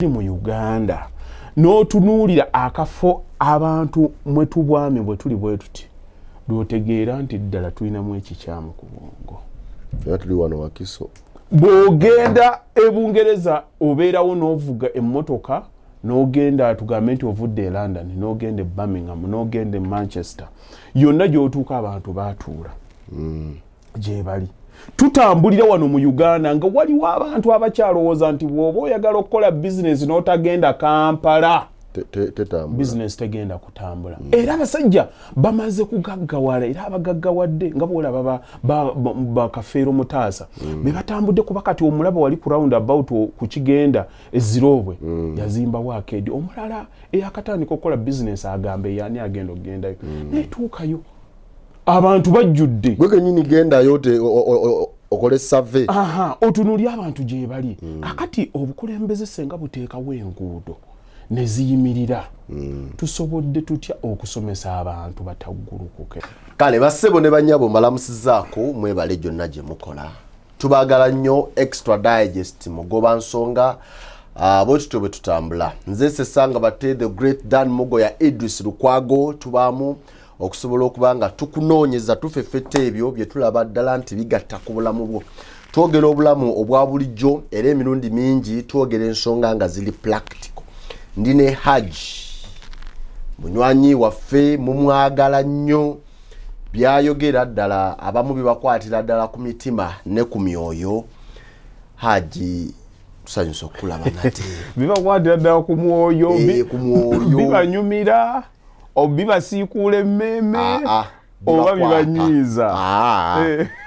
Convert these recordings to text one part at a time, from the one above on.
mu Uganda n'otunuulira akafo abantu mwe tubwami bwe tuli bwe tuti lwotegeera nti ddala tulinamu ekikyamu ku bwongo. Tuli wano Wakiso. Bw'ogenda e Bungereza obeerawo n'ovuga emmotoka n'ogenda tugambe nti ovudde e London n'ogenda e Birmingham n'ogenda e Manchester yonna gy'otuuka abantu baatuula gye bali. Tutambulira wano mu Uganda nga waliwo abantu abakyalowooza nti bw'oba oyagala okukola bizinesi n'otagenda Kampala business tegenda kutambula. Era abasajja bamaze kugaggawala era abagaggawadde nga bw'olaba bakafeero mutaasa be batambudde kuba kati omulaba wali ku round about ku kigenda ezirobwe yazimbawo akedi omulala eyakatandika okukola business agambe yani agenda okugendayo netuukayo abantu bajjudde gwe kenyini genda yote okole survey otunulya abantu gye bali kakati obukulembeze senga buteekawo enguudo neziyimirira tusobodde tutya okusomesa abantu bataggulukuke. Kale bassebo ne banyabo mbalamusizaako mwebale gyonna gye mukola tubaagala nnyo extradigest mugoba nsonga bwetutyo bwe tutambula nze Sesanga bate the great Dan Mugoya Idris Lukwago tubaamu okusobola okuba nga tukunoonyeza tufeffetta ebyo bye tulaba ddala nti bigatta ku bulamu bwo. Twogera obulamu obwa bulijjo era emirundi mingi twogera ensonga nga ziri practical. Ndine Hajji munywanyi waffe mumwagala nnyo byayogera ddala abamu bibakwatira ddala ku mitima ne ku myoyo. Hajji tusanyusa okulaba nate bibakwatira ddala ku mwoyo bibanyumira obibasiikuula emmeme oba bibanyiiza.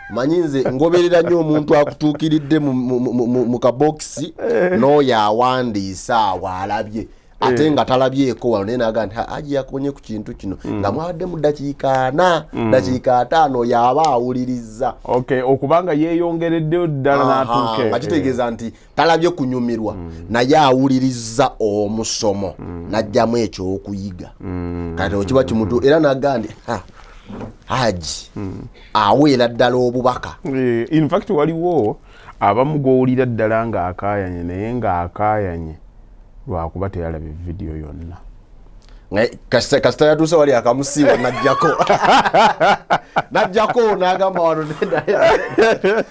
Manyinze ngoberera nnyo omuntu akutuukiridde mu kabokisi n'oyo awandiisa awalabye ate nga talabyeko wano naye naga nti Hajji yakonye ku kintu kino nga mwawadde mu dakiika 4 dakiika 5 yaba awuliriza okubanga yeeyongereddeyo ddala n'atuuke nga kitegeeza nti talabye kunyumirwa naye awuliriza omusomo n'ajjamu ekyokuyiga kati okiba kimutu era naga nti Hajji aweera ddala obubaka. In fact waliwo abamu gowulira ddala nga akaayanye naye nga akaayanye lwakuba teyalabye video yonna. Kasita yatuuse wali akamusiiwa najjako n'agamba wano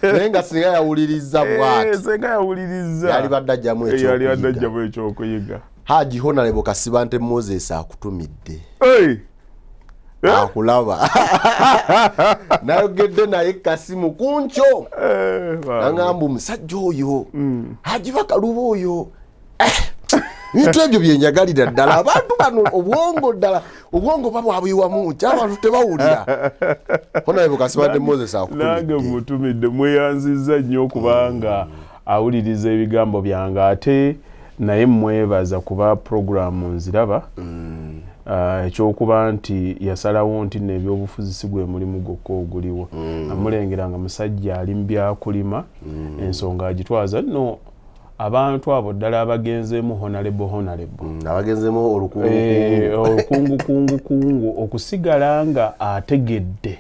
naye nga singa yawuliriza bw'ati yali badde ajjamu ekyokuyiga. Hajji Honorable Kasibante Moses akutumidde akulaba nayogedde naye kasimu kunkyo nangamba omusajja oyo Hajji Bakaluba oyo bintu ebyo byenjagalira ddala abantu bano obwongo babwabwiwamu kyabantu tebawulira. Honorable Kasibante Moses nange mutumidde mweyanziza nnyo kubanga awuliriza ebigambo byange ate naye mwebaza kuba programu nziraba ekyokuba nti yasalawo nti n'ebyobufuzi gwe mulimu gwokka oguliwo amulengera nga musajja ali mu byakulima ensonga agitwaza nno abantu abo ddala abagenzeemu honorable abagenzeemu olukungu okusigala nga ategedde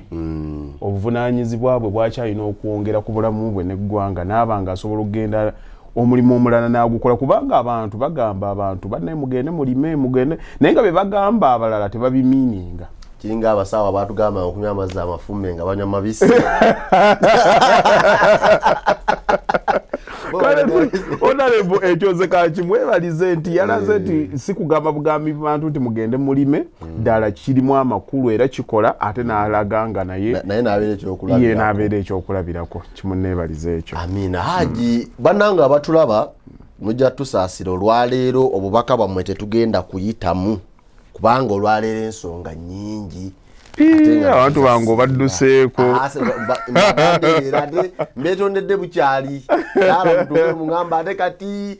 obuvunaanyizibwa bwe bwakyalina okwongera ku bulamu bwe n'eggwanga n'abanga asobola okugenda omulimu omulala n'agukola kubanga abantu bagamba abantu banne mugende mulime mugende naye nga be bagamba abalala tebabimiininga. Kiringa abasaawa batugamba okunywa amazzi amafumbe nga banywa mabisi. Honorable ekyoze kakimwebalize nti yalaze nti si kugamba bugambi bantu nti mugende mulime ddala kirimu amakulu era kikola ate n'alaga nga naye n'abeera ekyokulabirako kimunneebalize ekyo. Amiina. Hajji bannanga abatulaba mujja tusaasira olwaleero obubaka bwammwe tetugenda kuyitamu kubanga olwaleero ensonga nnyingi abantu bange obadduseeko mbetondedde bukyali mugamba ate kati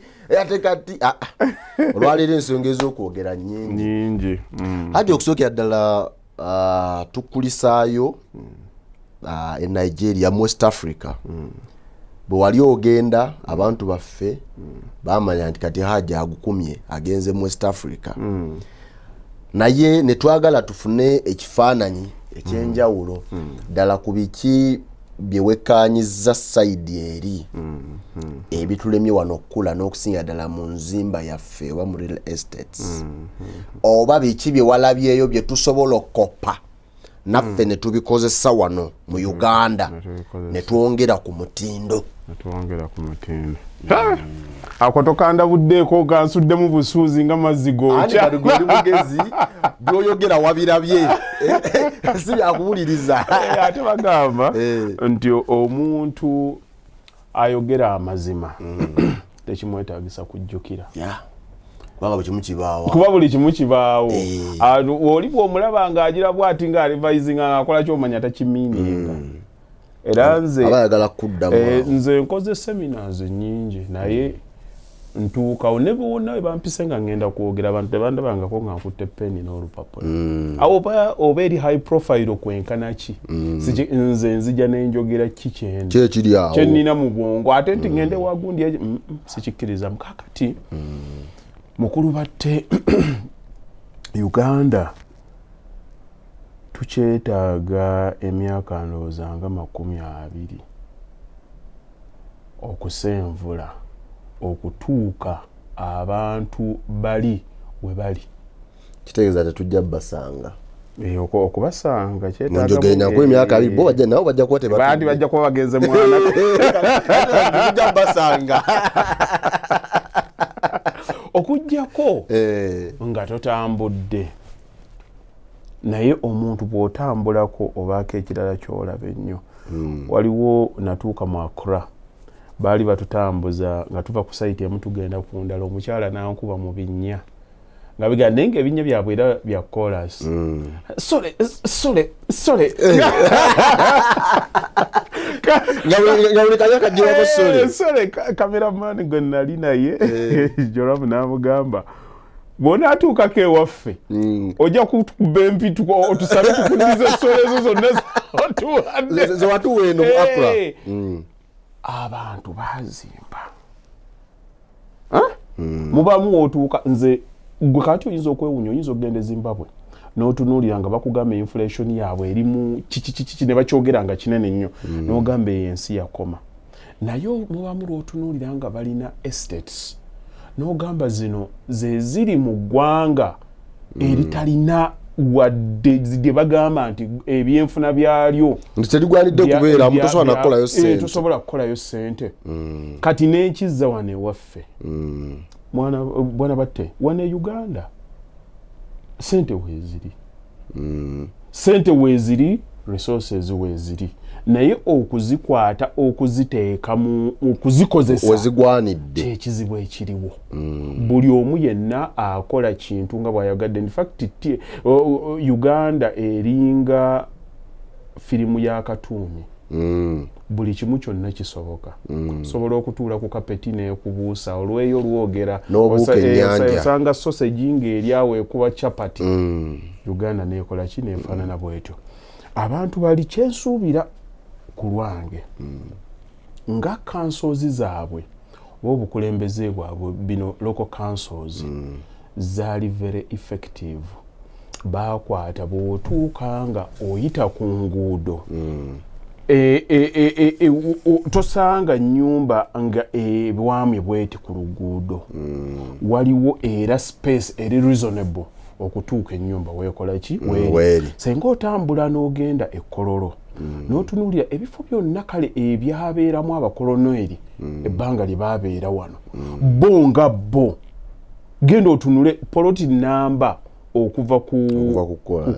olwaleero ensonga ez'okwogera nnyingi. Hajji okusookera ddala tukulisaayo e Nigeria mu West Africa bwe wali ogenda abantu baffe bamanya nti kati Hajji agukumye agenze mu West Africa naye netwagala tufune ekifaananyi ekyenjawulo ddala ku biki byewekkaanyiza side eri ebitulemye wano okukula n'okusinga ddala mu nzimba yaffe oba mu real estates oba biki bye walabyeyo bye tusobola okkopa naffe ne tubikozesa wano mu Uganda ne twongera ku mutindo. Ako tokanda buddeeko gansuddemu busuuzi nga mazzi gookya. Ani kali mugezi byoyogera wabirabye si byakuwuliriza. Ate bagamba nti omuntu ayogera amazima tekimwetaagisa kujjukira. Kuba buli kimu kibaawo. Oli bw'omulaba ng'agira bw'ati ng'alivayizinga ng'akola ky'omanya takimiininga. Era nze abayagala kuddamu nze nkoze seminars nnyingi naye ntuukawo ne bonna we bampise nga ngenda kwogera abantu tebandabangako nga nkutte peni n'olupapula. Oba eri high profile kwenkana ki? Nze nzija n'enjogera ki kye nnina mu bwongo ate nti ngende wagundi sikikkiriza mukakati. Mukulu batte Uganda tukyetaaga emyaka ndowooza nga 20 okusenvula okutuuka abantu bali we bali. Kitegeeza tetujja basanga. Okubasanga kyetaaga njogenya ku emyaka 2 bo bajja nabo bajja kuba bandi bajja kuba bagenze mwana tujja basanga. Okujjako nga totambudde naye omuntu bw'otambulako obaako ekirala ky'olaba ennyo. Waliwo natuuka mu Accra baali batutambuza nga tuva ku sayiti emu tugenda ku ndala omukyala n'ankuba mu binnya nga bigamba naye ng'ebinnya byabwe era bya chorus. Sole sole kameramani gwe nali naye Joramu n'amugamba bw'onaatuukako ewaffe ojja kutukuba empitu otusabe tukunirize sole ezo zonna ze watuwa eno mu Accra. Abantu baazimba mubamu wootuuka nze gwe kati oyinza okwewunya oyinza okugenda e Zimbabwe n'otunuulira nga bakugamba inflation yaabwe eri mu kiki ne bakyogera nga kinene nnyo n'ogamba ensi yakoma naye mubamu lw'otunuulira nga balina estates n'ogamba zino ze ziri mu ggwanga eritalina wadde gye bagamba nti ebyenfuna byalyo terigwanidde kubeera tosobola kukolayo ssente kati n'ekizza wano ewaffe bwana batte wano e Uganda ssente weeziri resources weeziri naye okuzikwata okuziteeka mu okuzikozesa wezigwanidde kyekizibu ekiriwo. Buli omu yenna akola kintu nga bw'ayagadde. In fact Uganda eringa firimu ya Katuumi. Buli kimu kyonna kisoboka. Sobola okutuula ku kapeti n'ekubuusa olweyo lwogera osanga sausage ng'eryawo ekuba chapati. Uganda neekola ki neefaanana bwetyo. Abantu bali kyensuubira ku lwange nga councils zaabwe obukulembeze bwabwe bino local councils zaali very effective. Baakwata bw'otuuka nga oyita ku nguudo tosanga nnyumba nga ebwami bweti ku luguudo. Waliwo era space eri reasonable okutuuka ennyumba weekola ki weeri. Senga otambula n'ogenda e Kololo n'otunuulira ebifo byonna kale ebyabeeramu abakoloneri ebbanga lye baabeera wano bo nga bo genda otunule poloti namba okuva ku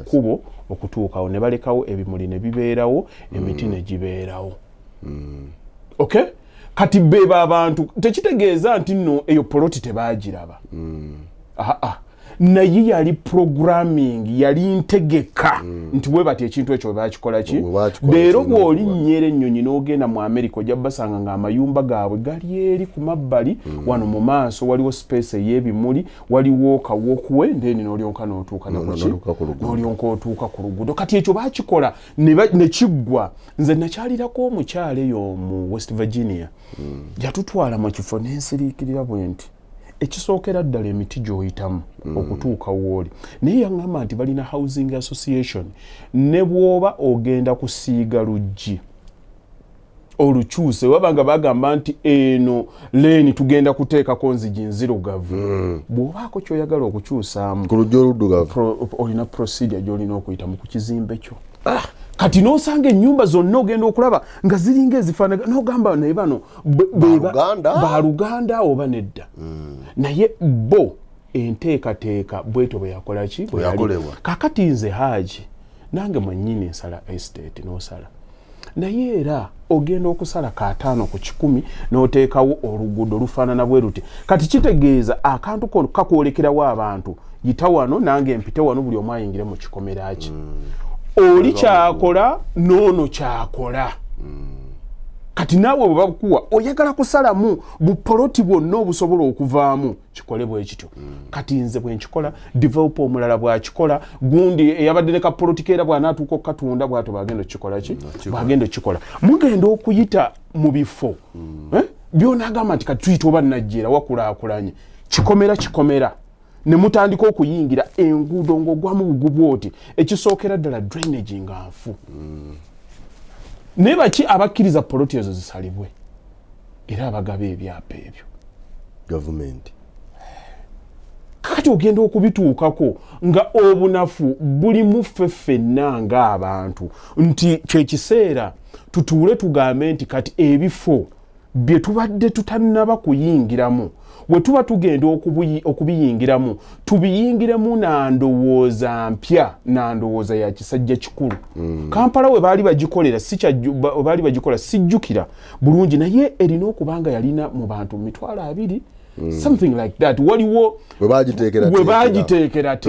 kkubo okutuukawo ne balekawo ebimuli ne bibeerawo emiti ne gibeerawo. Okay? Kati beba abantu tekitegeeza nti nno eyo poloti tebaagiraba. Naye yali programming yali ntegeka nti bwe bati ekintu ekyo bakikola ki leero bw'oli nnyera ennyonyi n'ogenda mu America ojja basanga ng'amayumba gaabwe gali eri ku mabbali wano mu maaso waliwo space ey'ebimuli waliwo kawookuwe ndeni n'olyonka n'otuuka n'olyonka otuuka ku luguudo. Kati ekyo bakikola ne kiggwa. Nze nakyalirako omukyala eyo mu West Virginia yatutwala mu kifo n'ensiriikirira bwe nti ekisookera ddala emiti gy'oyitamu okutuuka wooli naye yaŋŋamba nti balina housing association ne bw'oba ogenda kusiiga luggi olukyuse wabanga bagamba nti eno leni tugenda kuteekako nzigi nzirugavu bw'obaako kyoyagala okukyusaamu ku lujja oluddugavu olina procedure gy'olina okuyita mu kukizimbe kyo kati n'osanga ennyumba zonna ogenda okulaba nga ziringa ezifaanaga n'ogamba naye bano baluganda oba nedda naye bo enteekateeka bwetyo bwe yakola ki kakati nze Hajji nange mwennyini nsala estate n'osala naye era ogenda okusala kaataano ku 10 n'oteekawo oluguudo lufaanana bwe ruti kati kitegeeza akantu kono kakwolekerawo abantu yita wano nange mpite wano buli omu ayingire mu kikomera ki oli kyakola noono kyakola kati naawe bwe bakuwa oyagala kusalamu bupoloti bwonna obusobola okuvaamu kikole bwe kityo kati nze bwe nkikola develop omulala bw'akikola gundi eyabadde ne kapolotika era bw'anaatuuka okukatunda bw'ato bw'agenda okukikola ki bw'agenda okukikola mugenda okuyita mu bifo by'onaagamba nti kati tuyita oba najjeera wakulaakulanye kikomera ne mutandika okuyingira enguudo ng'ogwamu bugubwa oti ekisookera ddala drainage nga nfu naye baki abakkiriza poloti ezo zisalibwe era abagaba ebyapa ebyo gavumenti kati ogenda okubituukako nga obunafu buli mu ffe ffenna ng'abantu nti kyekiseera tutuule tugambe nti kati ebifo bye tubadde tutannaba kuyingiramu we tuba tugenda okubiyingiramu tubiyingiremu na ndowooza mpya na ndowooza ya kisajja kikulu Kampala we baali bagikola sijjukira bulungi naye erina okubanga yalina mu bantu 200 something like that waliwo we bagiteekera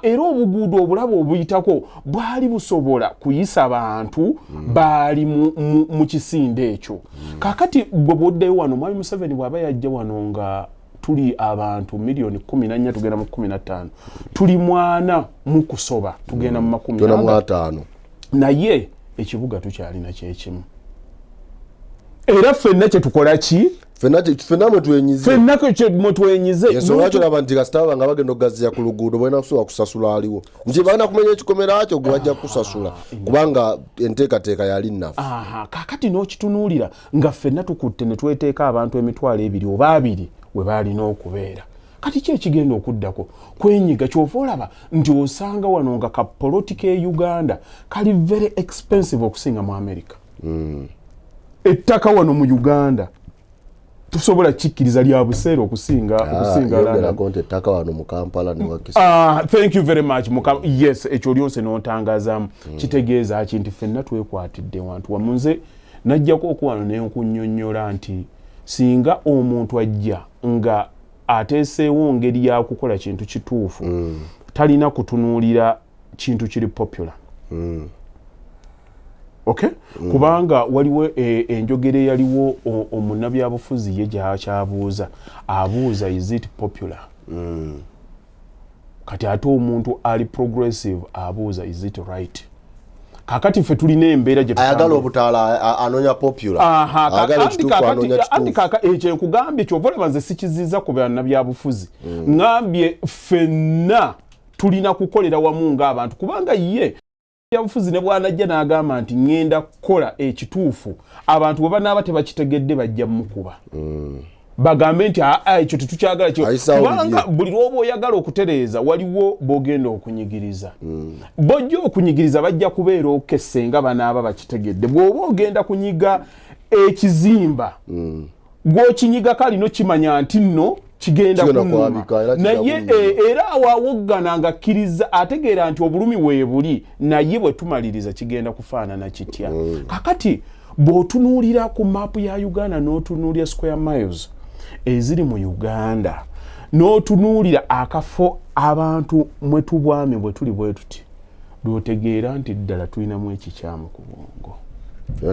era obuguudo obulabo obuyitako bwali busobola kuyisa abantu baali mu kisinde ekyo kakati gwe bwoddeyo wano mwami Museveni bw'aba yajja wano nga tuli abantu milioni 14 tugenda mu 15 tuli mwana mu kusoba tugenda mu 15 naye ekibuga tukyalina kyekimu era ffenna kye tukola ki ffenna mwe twenyize ensonga kyolaba nti kasita banga bagenda okugaziya ku luguudo balina kusobola kusasula aliwo nti balina kumenya ekikomera kyo gwe bajja kusasula kubanga enteekateeka yali nnafu kakati n'okitunuulira nga ffenna tukutte ne tweteeka abantu 200 oba 2 we baalina okubeera kati ki ekigenda okuddako kwenyiga kyova olaba nti osanga wano nga kapolotika e Uganda kali very expensive okusinga mu America ettaka wano mu Uganda tusobola kikkiriza lya buseera okusinga ettaka wano mu Kampala ne thank you very much yes ekyo lyonse n'otangazaamu kitegeeza ki nti ffenna twekwatidde wantu wamunze najjako okuwano naye nkunnyonnyola nti singa omuntu ajja nga ateeseewo ngeri ya kukola kintu kituufu talina kutunuulira kintu kiri popular okay kubanga waliwo enjogere yaliwo omunnabyabufuzi ye gyakyabuuza abuuza is it popular kati ate omuntu ali progressive abuuza is it right kakati ffe tulina embeera gye ayagala obutaala anoonya popular ayagala ekituufu anoonya kituufu kaka ekyo nkugambye kyova olaba nze sikiziza ku bannabyabufuzi ngambye ffenna tulina kukolera wamu ng'abantu kubanga ye yabufuzi ne bwanajja n'agamba nti ngenda kukola ekituufu abantu bwe banaaba tebakitegedde bajja mukuba bagambe nti ekyo tetukyagala kubanga buli lw'oba oyagala okutereeza waliwo b'ogenda okunyigiriza bojja okunyigiriza bajja kubeera okesse nga banaaba bakitegedde bw'oba ogenda kunyiga ekizimba gw'okinyiga kali no kimanya nti nno kigenda kunuma naye era awawoggana nga akkiriza ategeera nti obulumi weebuli naye bwe tumaliriza kigenda kufaanana kitya kakati bw'otunuulira ku maapu ya Uganda n'otunuulira square miles eziri mu Uganda n'otunuulira akafo abantu mwe tubwami bwe tuli bwe tuti lw'otegeera nti ddala tulinamu ekikyamu ku bwongo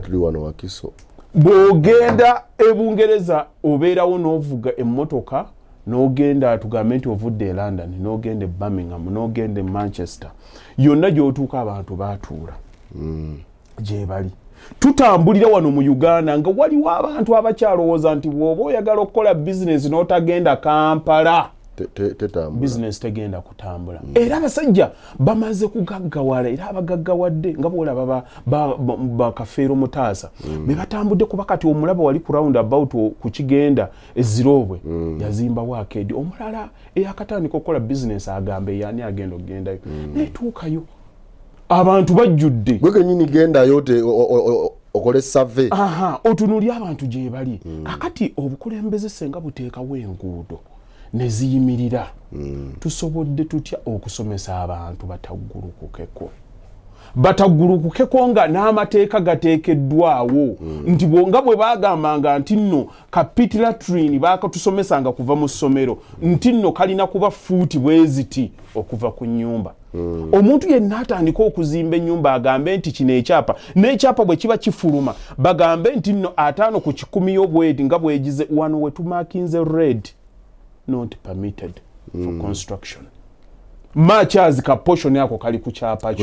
tuli wano Wakiso bw'ogenda e Bungereza obeerawo n'ovuga emmotoka n'ogenda tugambe nti ovudde e London n'ogenda e Birmingham n'ogenda e Manchester yonna gy'otuuka abantu baatuula gye bali tutambulira wano mu Uganda nga waliwo abantu abakyalowooza nti bw'oba oyagala okukola bizinesi n'otagenda Kampala business tegenda kutambula. Era abasajja bamaze kugaggawala era abagaggawadde nga bwolaba bakafeero mutaasa be batambudde kuba kati omulaba wali ku round about ku kigenda ezirobwe yazimba wakedi omulala eyakatandika okukola business agambe yani agenda okugendayo netuukayo abantu bajjudde gwe nyini gendayo te okole survey otunuli abantu gye bali kakati obukulembeze senga buteekawo enguudo ne ziyimirira tusobodde tutya okusomesa abantu bataggulukukeko nga n'amateeka gateekeddwawo nti nga bwe bagambanga nti nno kapitilatrini bakatusomesanga kuva mu ssomero nti nno kalina kuba fuuti bweziti okuva ku nnyumba omuntu yenna atandika okuzimba ennyumba agambe nti kino ekyapa n'ekyapa bwe kiba kifuluma bagambe nti nno 5 ku 10 y'obwedi nga bwegize wano wetumakinze red not permitted for construction. Machazi ka portion yako kali kuchapa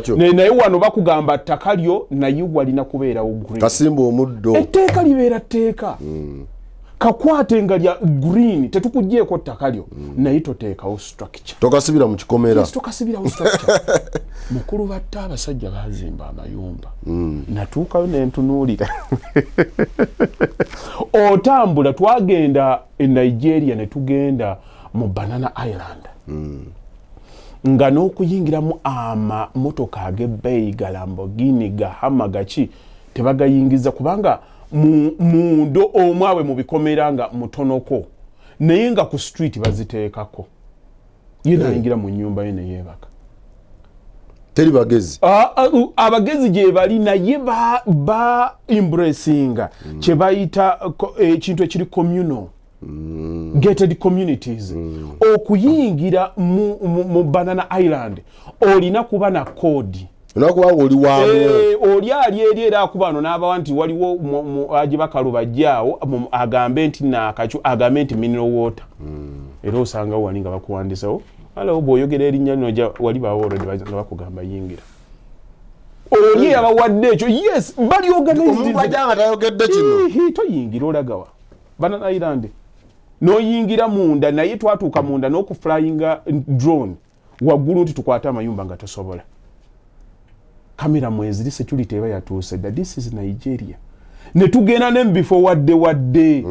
cho. Naye wano bakugamba takalyo naye walina kubeera green. Kasimbo omuddo. Etteeka libeera tteeka. Kakwate nga lya green tetukujjeeko takalyo naye toteekawo structure. Tokasibira mu kikomera. Tokasibira mu structure. Mukulu batta abasajja bazimba amayumba. Natuukayo ne ntunuulira. Otambula twagenda e Nigeria ne tugenda mu Banana Island. Nga n'okuyingiramu amamotoka ag'ebbeeyi ga Lamborghini ga Hummer gaki tebagayingiza kubanga mundo omwawe mu bikomera nga mutonoko naye nga ku street baziteekako yena ayingira mu nnyumba ye ne yeebaka teri bagezi abagezi gye bali naye ba embracinga kye bayita ekintu ekiri communal gated communities okuyingira mu Banana Island olina kuba na kodi nakubanga oli waamu oli ali eri era akubano n'abawa nti waliwo Hajji bakaluba jjaawo agambe nti naakacu agambe nti mineral water era osanga wali nga bakuwandisawo ala bw'oyogera erinnya lino wali bawo already bakugamba yingira oli abawadde ekyo yes bali organized bajanga tayogedde kino toyingira olagawa Banana Island noyingira munda naye twatuuka munda n'okuflyinga drone waggulu nti tukwate amayumba nga tosobola kamera mweziri security eba yatuuse that this is Nigeria ne tugenda n'embifo wadde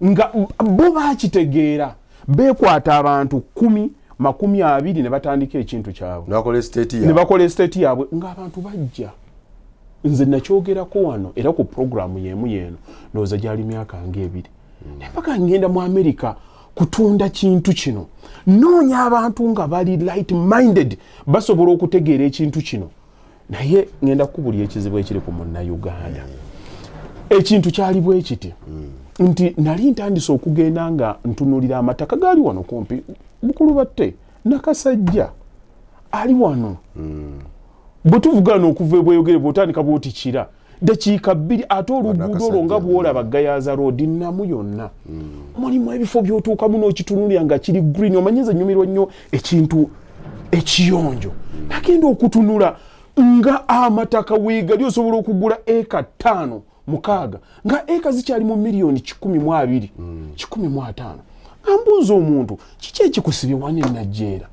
nga bo bakitegeera beekwata abantu 10 20 ne batandika ekintu kyabwe ne bakola estate yaabwe ng'abantu bajja nze nakyogerako wano era ku programu yemu yeno ndowooza gyali myaka ng'ebiri mpaka ngenda mu America kutunda kintu kino noonya abantu nga bali light minded basobola okutegeera ekintu kino naye ngenda kubuli ekizibu ekiri ku munna Uganda ekintu kyali bwe kiti nti nali ntandise okugenda nga ntunulira amataka gali wano kumpi bukulu batte nakasajja ali wano bwe tuvugana okuva bweyogere bwotandika bwotikira dakiika 2 ate oluguudo olwo nga bwolaba Gayaza Road namu yonna mulimu ebifo by'otuukamu n'okitunulira nga kiri green omanyiza nyumirwa nnyo ekintu ekiyonjo nagenda okutunula nga amataka weegali osobola okugula eka 5 6 nga eka zikyali mu milioni 12 15 ambuuza omuntu kiki ekikusibye wano e Nigeria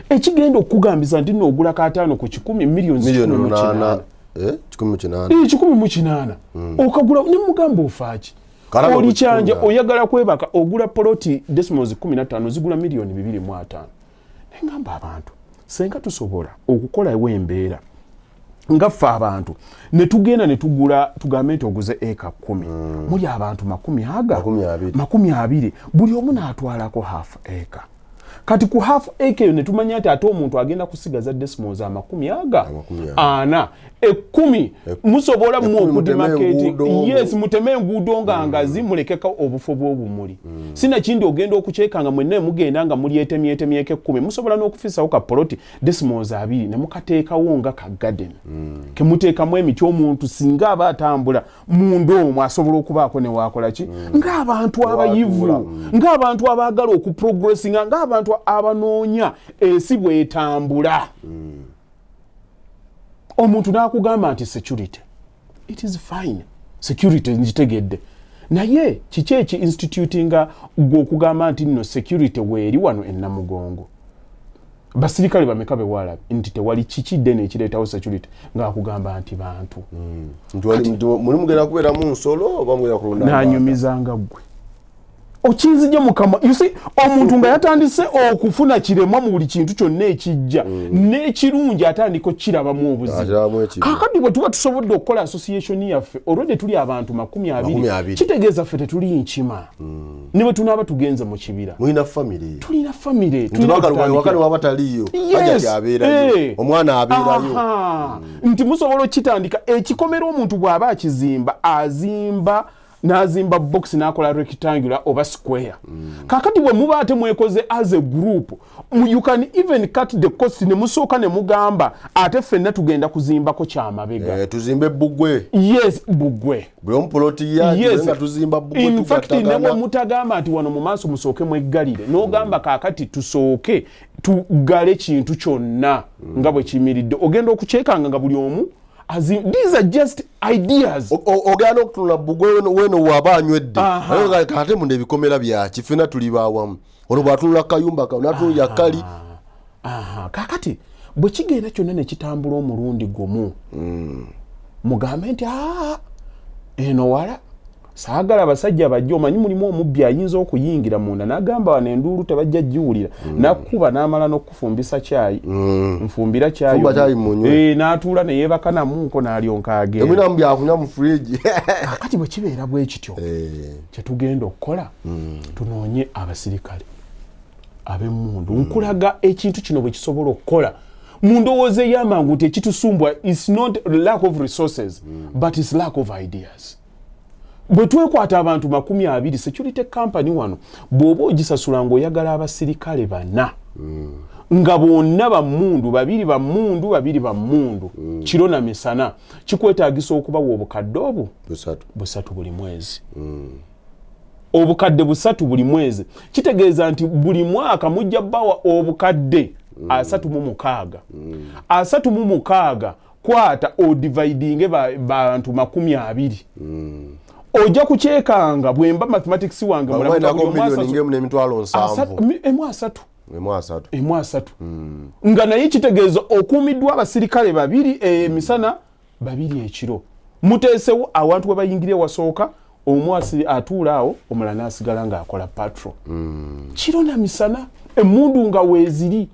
ekigenda okugambiza nti n'ogula ka 5 ku 10 milioni 18 18 okagula ne mugamba ofaaki oli kyanja oyagala kwebaka ogula poloti decimals 15 zigula milioni 2.5 nengamba abantu senga tusobola okukola embeera nga ffe abantu ne tugenda ne tugula tugambe nti oguze eka 10 muli abantu 20 buli omu n'atwalako half eka kati ku half acre yo ne tumanya nti ate omuntu agenda kusigaza decimals 40 10 musobola mu okudemarketing yes muteme enguudo nga ngazi mulekeka obufo bw'obumuli sina kindi ogenda okukyekanga mwenna mugenda nga muli etemyeke 10 musobola n'okufisawo ka poloti decimals 2 ne mukateekawo nga ka garden ke muteekamu emiti omuntu singa aba atambula mundu omwo asobola okubaako ne waakola ki ng'abantu abayivu ng'abantu abaagala okuprogressinga ng'abantu abanoonya ensi bw'etambula omuntu n'akugamba nti security it is fine security njitegedde naye kiki eki institutinga gw'okugamba nti nno security weeri wano ennamugongo basirikale bameka bewalabe nti tewali kikidde nekireetawo security ng'akugamba nti bantu muli mugenda kubeera mu nsolo oba mugenda kulonda nanyumizanga ggwe okinzije mukama you see omuntu nga yatandise okufuna kiremwa mu buli kintu kyonna ekijja n'ekirungi atandika okirabamu obuzibu kakati bwe tuba tusobodde okukola association yaffe olwedde tuli abantu 20 kitegeeza ffe tetuli nkima ne bwe tunaaba tugenze mu kibira tulina famire wakati waba taliyo Hajji abeerayo omwana abeerayo nti musobola okitandika ekikomera omuntu bw'aba akizimba n'azimba box n'akola rectangular oba square kakati bwe muba ate mwekoze as a group you can even cut the cost ne musooka ne mugamba ate ffenna tugenda kuzimbako kyamabega tuzimbe Bugwe yes Bugwe bwe ompoloti nga tuzimba Bugwe in fact ne mutagamba nti wano mu maaso musooke mweggalire n'ogamba kakati tusooke tugale kintu kyonna nga bwe kimiridde ogenda okukyekanga nga buli omu these are just ideas. Ogano kutula Bugwe weno waba anywedde. Ayo kate munde bikomera bya kifina tulibawamu. Ono bwatulula kayumba ka natu yakali. Kakati bwe kigenda kyonna ne kitambula omulundi gumu. Mugambe nti eno wala saagala abasajja bajja omanyi mulimu omubbi ayinza okuyingira munda n'agamba wano enduulu tebajja giwulira nakuba n'amala n'okufumbisa kyayi nfumbira kyayi n'atuula ne yeebaka namunko n'alyonka agenda emina mbyakunya mu fridge kakati bwe kibeera bwe kityo kye tugenda okukola tunoonye abasirikale ab'emmundu nkulaga ekintu kino bwe kisobola okukola mu ndowooza ey'amangu nti ekitusumbwa is not lack of resources but is lack of ideas. Bwe twekwata abantu 20 security company wano bw'oba ogisasula ng'oyagala abasirikale bana nga bonna bammundu babiri bammundu kiro na misana kikwetaagisa okubawa obukadde obwo busatu buli mwezi obukadde busatu buli mwezi kitegeeza nti buli mwaka mujja bawa obukadde 36 kwata odividinge bantu 20 ojja kukyekanga bwemba mathematics wange emwasatu nga naye kitegeeza okuumiddwa abasirikale 2 emisana 2 ekiro muteesewo abantu bwe bayingire wasooka omwasi atuula awo omulala n'asigala ng'akola patrol kiro na misana emmundu nga weeziri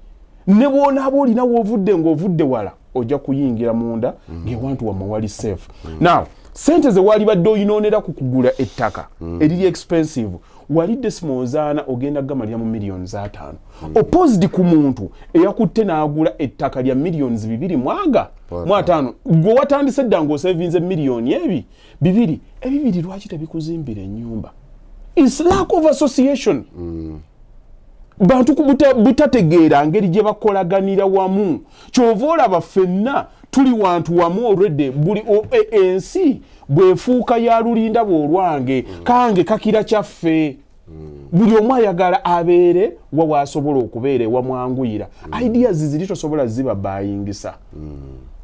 ne bw'onaaba olina w'ovudde ng'ovudde wala ojja kuyingira munda ng'ewantu wamwe wali safe now sente ze wali badde oyinoonera ku kugula ettaka eriri expensive wali desimozaana ogenda gamalira mu millions 5 opposed ku muntu eyakutte n'agula ettaka lya millions 2.5 gwe watandise dda ng'osevinze millioni 2 ebibiri lwaki tebikuzimbira ennyumba is lack of association bantu butategeera ngeri gye bakolaganira wamu kyova olaba ffenna tuli wantu wamu already buli ensi bwefuuka ya lulinda bwolwange kange kakira kyaffe buli omu ayagala abeere wawasobola okubeera ewamwanguyira ideas ziri tosobola ziba bayingisa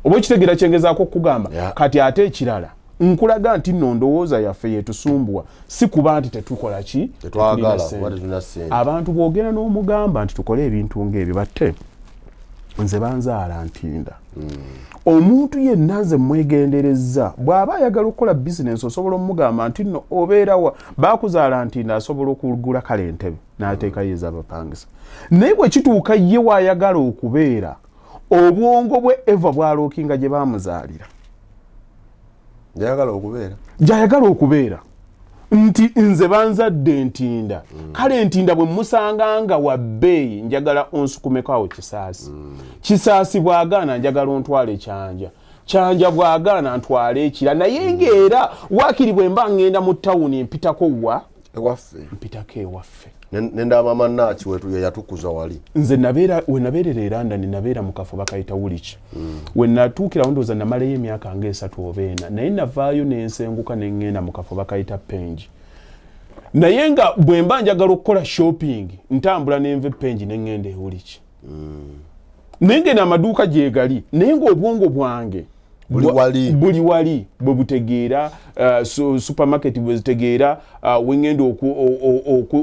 oba ekitegeera kyengezaako okugamba kati ate ekirala nkulaga nti nno ndowooza yaffe yetusumbuwa si kuba nti tetukola ki abantu bwogera n'omugamba nti tukole ebintu ng'ebyo batte nze banzaala ntinda omuntu yenna nze mwegendereza bw'aba ayagala okukola bizinensi osobola omugamba nti nno obeerawa bakuzaala ntinda asobola okugula kale entebe n'ateekayo ez'abapangisa naye bwe kituuka ye waayagala okubeera obwongo bwe eva bwalookinga gye baamuzaalira gy'ayagala okubeera nti nze banzadde ntinda kale ntinda bwe musanga nga wa bbeeyi njagala onsukumeko awo kisaasi bw'agaana njagala ontwale kyanja bw'agaana ntwale ekira naye ng'era waakiri bwe mba ngenda mu tawuni mpitako mpitako ewaffe nendaba mannaaki wetu yatukuza wali nze we nabeerera e London nabeera mu kafo bakayita Woolwich we natuukira ndowooza namalayo emyaka nga 3 oba 4 naye navaayo n'ensenguka ne ngenda mu kafo bakayita Penge naye nga bwe mba njagala okukola shopping ntambula n'enva Penge ne ngenda e Woolwich naye ngena amaduuka gye gali naye ng'obwongo bwange buli wali bwe butegeera supermarket bwe zitegeera wengendo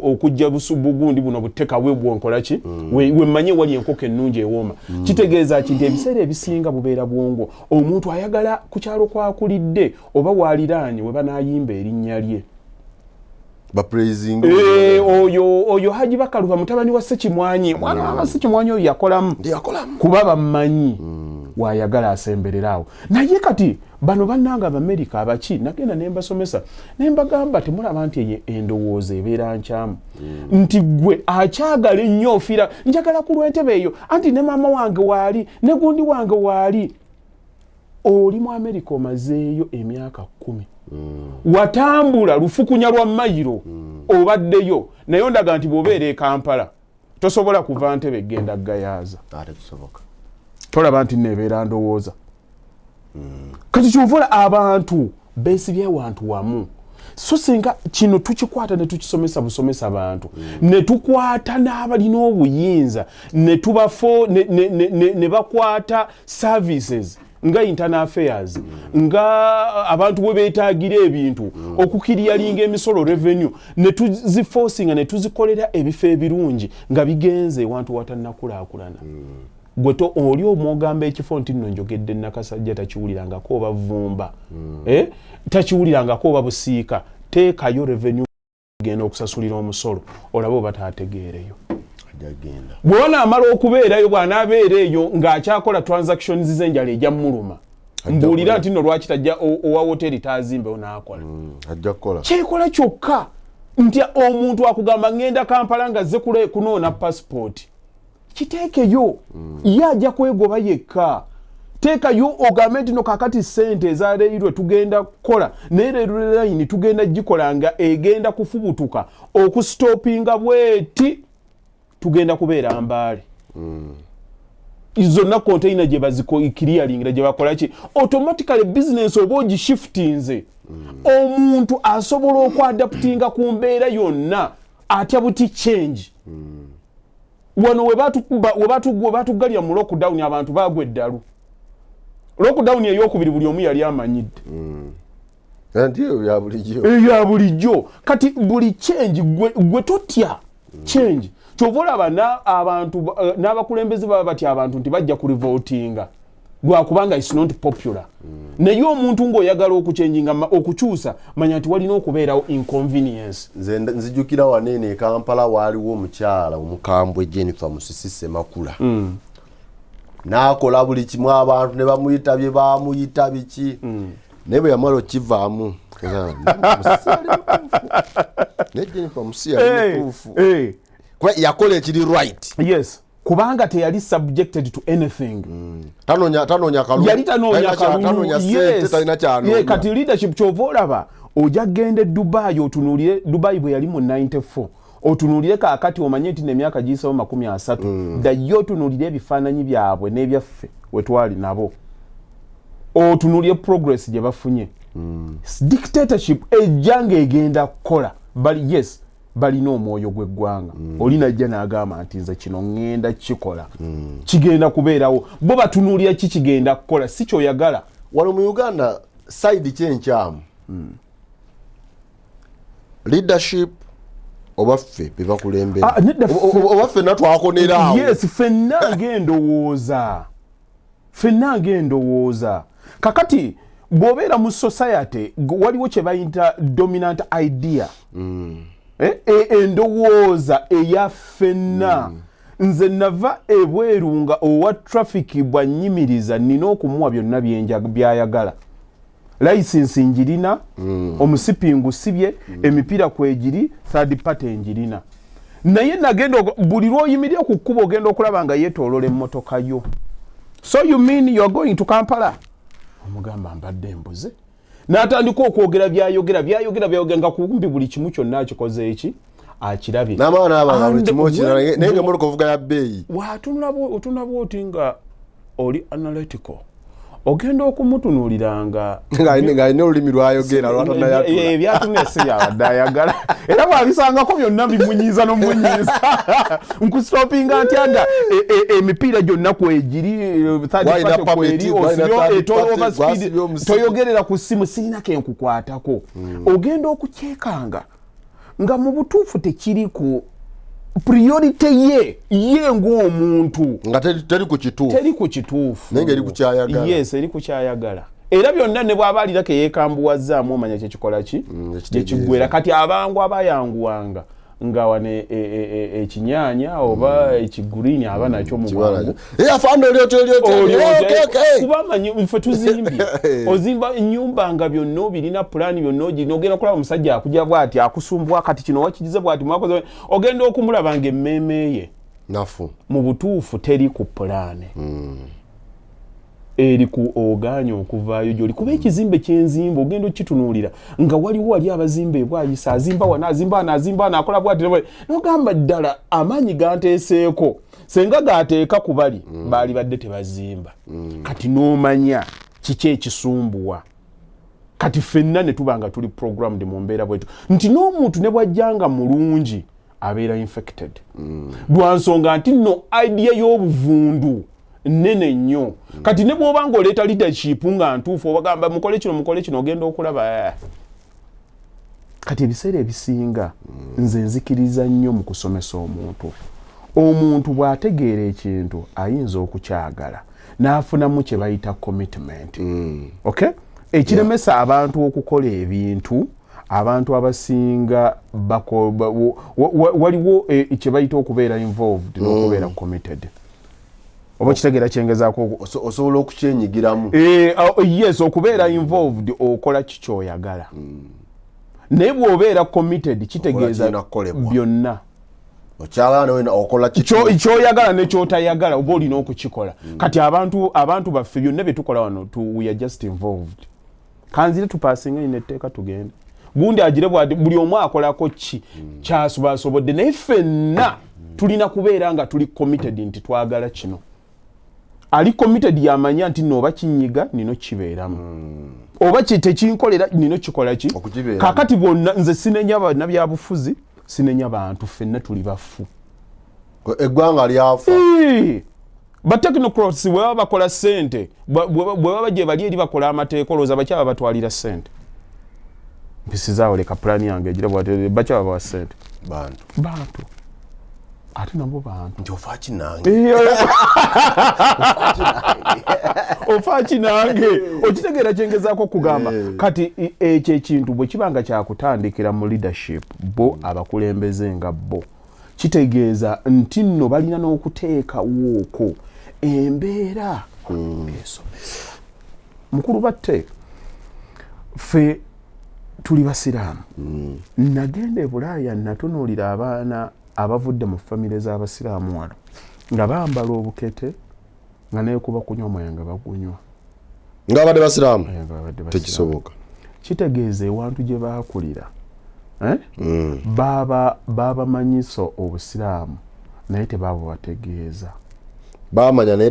okujja busubugundi buno butekawe bwonkola ki we manye wali enkoko ennungi ewooma kitegeeza kinti ebiseera ebisinga bubeera bwongo omuntu ayagala ku kyalo kwakulidde oba waliraanye we banayimba erinnya lye praising oyo Hajji Bakaluba mutabani wa Ssekimwanyi mwana wa Ssekimwanyi oyo yakolamu kuba bamanyi wayagala asembererawo naye kati bano bannanga America abaki nagenda nembasomesa nembagamba temulaba nti endowooza ebeera nkyamu nti gwe akyagala ennyo ofira njagala ku lw'entebe eyo anti ne maama wange waali ne gundi wange waali oli mu America omazeeyo emyaka 10 watambula lufukunya lwa mayiro obaddeyo naye ondaga nti bw'obeera e Kampala tosobola kuva ntebe genda gayaaza tolaba nti nebeera ndowooza kati kyovula abantu beesibye wantu wamu so singa kino tukikwata ne tukisomesa busomesa abantu ne tukwata n'abalina obuyinza ne tubafo ne bakwata services nga internal affairs nga abantu bwe beetaagira ebintu okukiriyalinga emisolo revenue ne tuziforcinga ne tuzikolera ebifo ebirungi nga bigenze wantu watannakulaakulana gweto oli omwogamba ekifo nti nno njogedde nakasajja takiwulirangako oba vumba takiwulirangako oba busiika teekayo revenue genda okusasulira omusolo olaba oba taategeereyo bwona amala okubeerayo bw'anaabeera eyo ng'akyakola transactions z'enjala ejja muluma mbuulira nti nno lwaki tajja owa hoteri taazimbewo n'akola kyekola kyokka nti omuntu akugamba ngenda Kampala nga azze kunoona passport kiteekeyo ye ajja kwegoba yekka teekayo ogambe nti no kakati ssente ezaleirwe tugenda kukola naye leero line tugenda gikola nga egenda kufubutuka okustopinga bweti tugenda kubeera Mbaale zonna container gye bazikiriyalingira gye bakola ki automatically business oba ogishiftinze omuntu asobola okwadaptinga ku mbeera yonna atya buti change wano we batugalya mu lockdown abantu bagwe eddalu lockdown ey'okubiri buli omu yali amanyidde ya bulijjo kati buli change gwe totya change kyovola abantu n'abakulembeze baba bati abantu nti bajja ku revoltinga lwakubanga is not popular naye omuntu ng'oyagala okuchenjinga okukyusa manya nti walina okubeerawo inconvenience nzijukira wanene Kampala waaliwo omukyala omukambwe Jennifer Musisi Makula n'akola buli kimu abantu ne bamuyita biki naye bwe yamala okivaamu ne Jennifer Musisi yali mutuufu yakola ekiri right yes kubanga teyali subjected to anything tanonya kalulu yali tanonya kalulu yes kati leadership kyovolaba oja gende Dubai otunulire Dubai bwe yali mu 94 otunulire kakati omanye nti nemyaka gisawo 30 dayo otunulire ebifaananyi byabwe n'ebyaffe wetwali nabo otunulire progress gye bafunye dictatorship ejjanga egenda kukola bali yes balina omwoyo gw'eggwanga olina jja n'agamba nti nze kino ŋŋenda kikola kigenda kubeerawo bo batunuulira ki kigenda kukola si kyoyagala wano mu Uganda side kyenkyamu leadership oba ffe be bakulembera oba ffenna twakoneraawo yes ffenna ng'endowooza kakati bw'obeera mu society waliwo kye bayita dominant idea endowooza eya ffenna nze nava ebweru nga owa traffic bwanyimiriza nina okumuwa byonna byayagala license njirina omusipingu sibye emipiira kwegiri third party njirina naye nagenda buli lw'oyimirira ku kkubo ogenda okulaba nga yeetoolola emmotoka yo so you mean you are going to Kampala omugamba mbadde embuze n'atandika okwogera byayogera nga kumbi buli kimu kyonna akikoze eki akirabye n'amaana abanga buli kimu okirala naye nga motoka ovuga ya bbeeyi otunula bwoti nga oli analytical ogenda okumutunuuliranga ng'alina olulimi lwayogera lwatanayatula ebyatunese yabadde ayagala era bwabisangako byonna bimunyiiza n'omunyiiza nkusitopinga ntya nga emipiira gyonna kwegiri toyogerera ku ssimu sirina kenkukwatako ogenda okukyekanga nga mu butuufu tekiri ku priority ye ng'omuntu nga teri ku kituufu naye eri kukyayagala yes eri kukyayagala era byonna ne bw'aba alirako yeekambuwazzaamu omanya kyekikola ki kyekiggwera kati abangu abayanguwanga nga wane ekinyaanya oba ekiguriini aba nakyo mu bwangu kubamanyi ffe tuzimbye ozimba ennyumba nga byonna obirina pulaani byonna ogirina ogenda okulaba omusajja akujja bw'ati akusumbwa kati kino wakigize bw'ati mwakoze ogenda okumulaba nga emmeeme ye nafu mu butuufu teri ku pulaani eri ku oganya okuvaayo gyoli kuba ekizimbe kyenzimba ogenda okitunuulira nga waliwo wali abazimba ebwayisa azimba wana akola bwati nogamba ddala amaanyi ganteeseeko senga gateeka ku bali baali badde tebazimba kati n'omanya kiki ekisumbuwa kati ffenna ne tuba nga tuli programmed mu mbeera bwetu nti n'omuntu ne bwajjanga mulungi abeera infected lwansonga nti nno idea y'obuvundu nene nnyo kati ne bw'oba ng'oleeta leadership nga ntuufu obagamba mukole kino ogenda okulaba kati ebiseera ebisinga nze nzikiriza nnyo mu kusomesa omuntu bw'ategeera ekintu ayinza okukyagala n'afunamu kye bayita commitment okay ekiremesa abantu okukola ebintu abantu abasinga waliwo kye bayita okubeera involved n'okubeera committed oba kitegeera kyengezaako osobola okukyenyigiramu yes okubeera involved okola kikyoyagala naye bw'obeera committed kitegeeza byonna kyoyagala nekyotayagala oba olina okukikola kati abantu baffe byonna byetukola wano we are just involved kanzire tupasinga ine etteeka tugenda gundi agire buli omu akolako ki kyasobasobodde naye ffenna tulina kubeera nga tuli committed nti twagala kino ali committed yamanya nti no oba kinyiga nino kibeeramu oba tekinkolera nino kikola ki kakati bonna nze sinenya bannabyabufuzi sinenya bantu ffenna tuli bafu eggwanga lyafa bateknocrats bwe baba bakola ssente bwe baba gye bali eri bakola amateeka olowooza bakyaba batwalira ssente mpisizawo leka pulaani yange egira bakyaba bawa ssente bantu ate nabo bantu nti ofa kinange ofa kinange okitegeera kyengezaako kugamba kati ekyo ekintu bwe kibanga kyakutandikira mu leadership bo abakulembeze nga bo kitegeeza nti nno balina n'okuteekawooko embeera esomesa mukulu batte ffe tuli basiraamu nagenda e Bulaaya natunuulira abaana abavudde mu famire z'abasiraamu wano nga bambala obukete nga neekuba kunywa omwenge bagunywa nga abadde basiraamu tekisoboka kitegeeza ewantu gye baakulira babamanyiso obusiraamu naye tebabubategeeza bamanya naye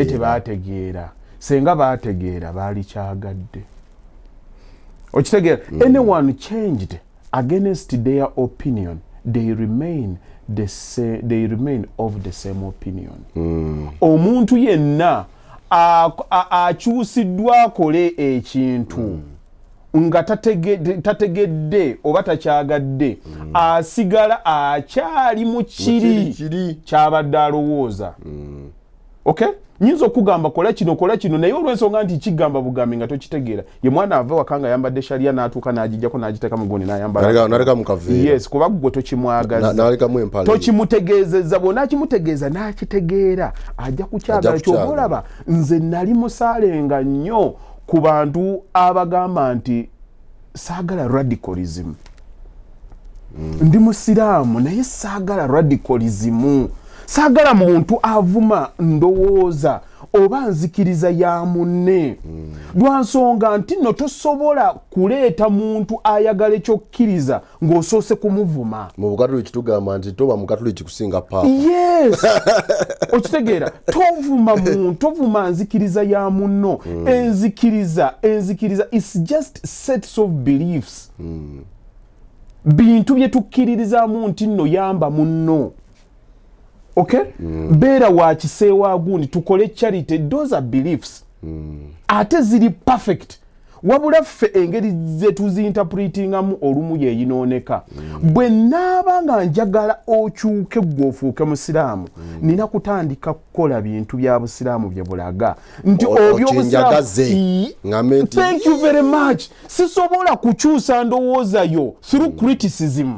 tebaategeera senga baategeera baali kyagadde okitegeera anyone changed against their opinion they remain of the same opinion omuntu yenna akyusiddwa akole ekintu nga tategedde oba takyagadde asigala akyali mu kiri kyabadde alowooza okay nyinza okugamba kola kino naye olw'ensonga nti kigamba bugambi nga tokitegeera ye mwana ava waka nga yambadde sharia n'atuuka n'agijjako n'agiteeka mu gundi n'aleka mu kaveera yes kuba gwe tokimwagaza tokimutegeezezza bw'ona akimutegeeza n'akitegeera ajja kukyagala ky'oba olaba nze nali musaalenga nnyo ku bantu abagamba nti saagala radicalism ndi musiraamu naye saagala radicalism saagala muntu avuma ndowooza oba nzikiriza ya munne lwa nsonga nti no tosobola kuleeta muntu ayagala ekyokkiriza ng'osoose kumuvuma. Mu Bukatuliki tugamba nti toba Mukatuliki kusinga Papa. Yes. Okitegeera tovuma muntu tovuma nzikiriza ya munno. Enzikiriza it's just sets of beliefs. Bintu bye tukkiririzaamu nti nno yamba munno. Okay? Beera wa kiseewa gundi tukole charity, those are beliefs. Ate ziri perfect. Wabula ffe engeri ze tuzinterpretingamu olumu yeeyinooneka. Bwe naaba nga njagala okyuke gwe ofuuke musiraamu nina kutandika kukola bintu bya busiraamu bye bulaga nti obyobusiraamu. Thank you very much. Sisobola kukyusa ndowooza yo through criticism.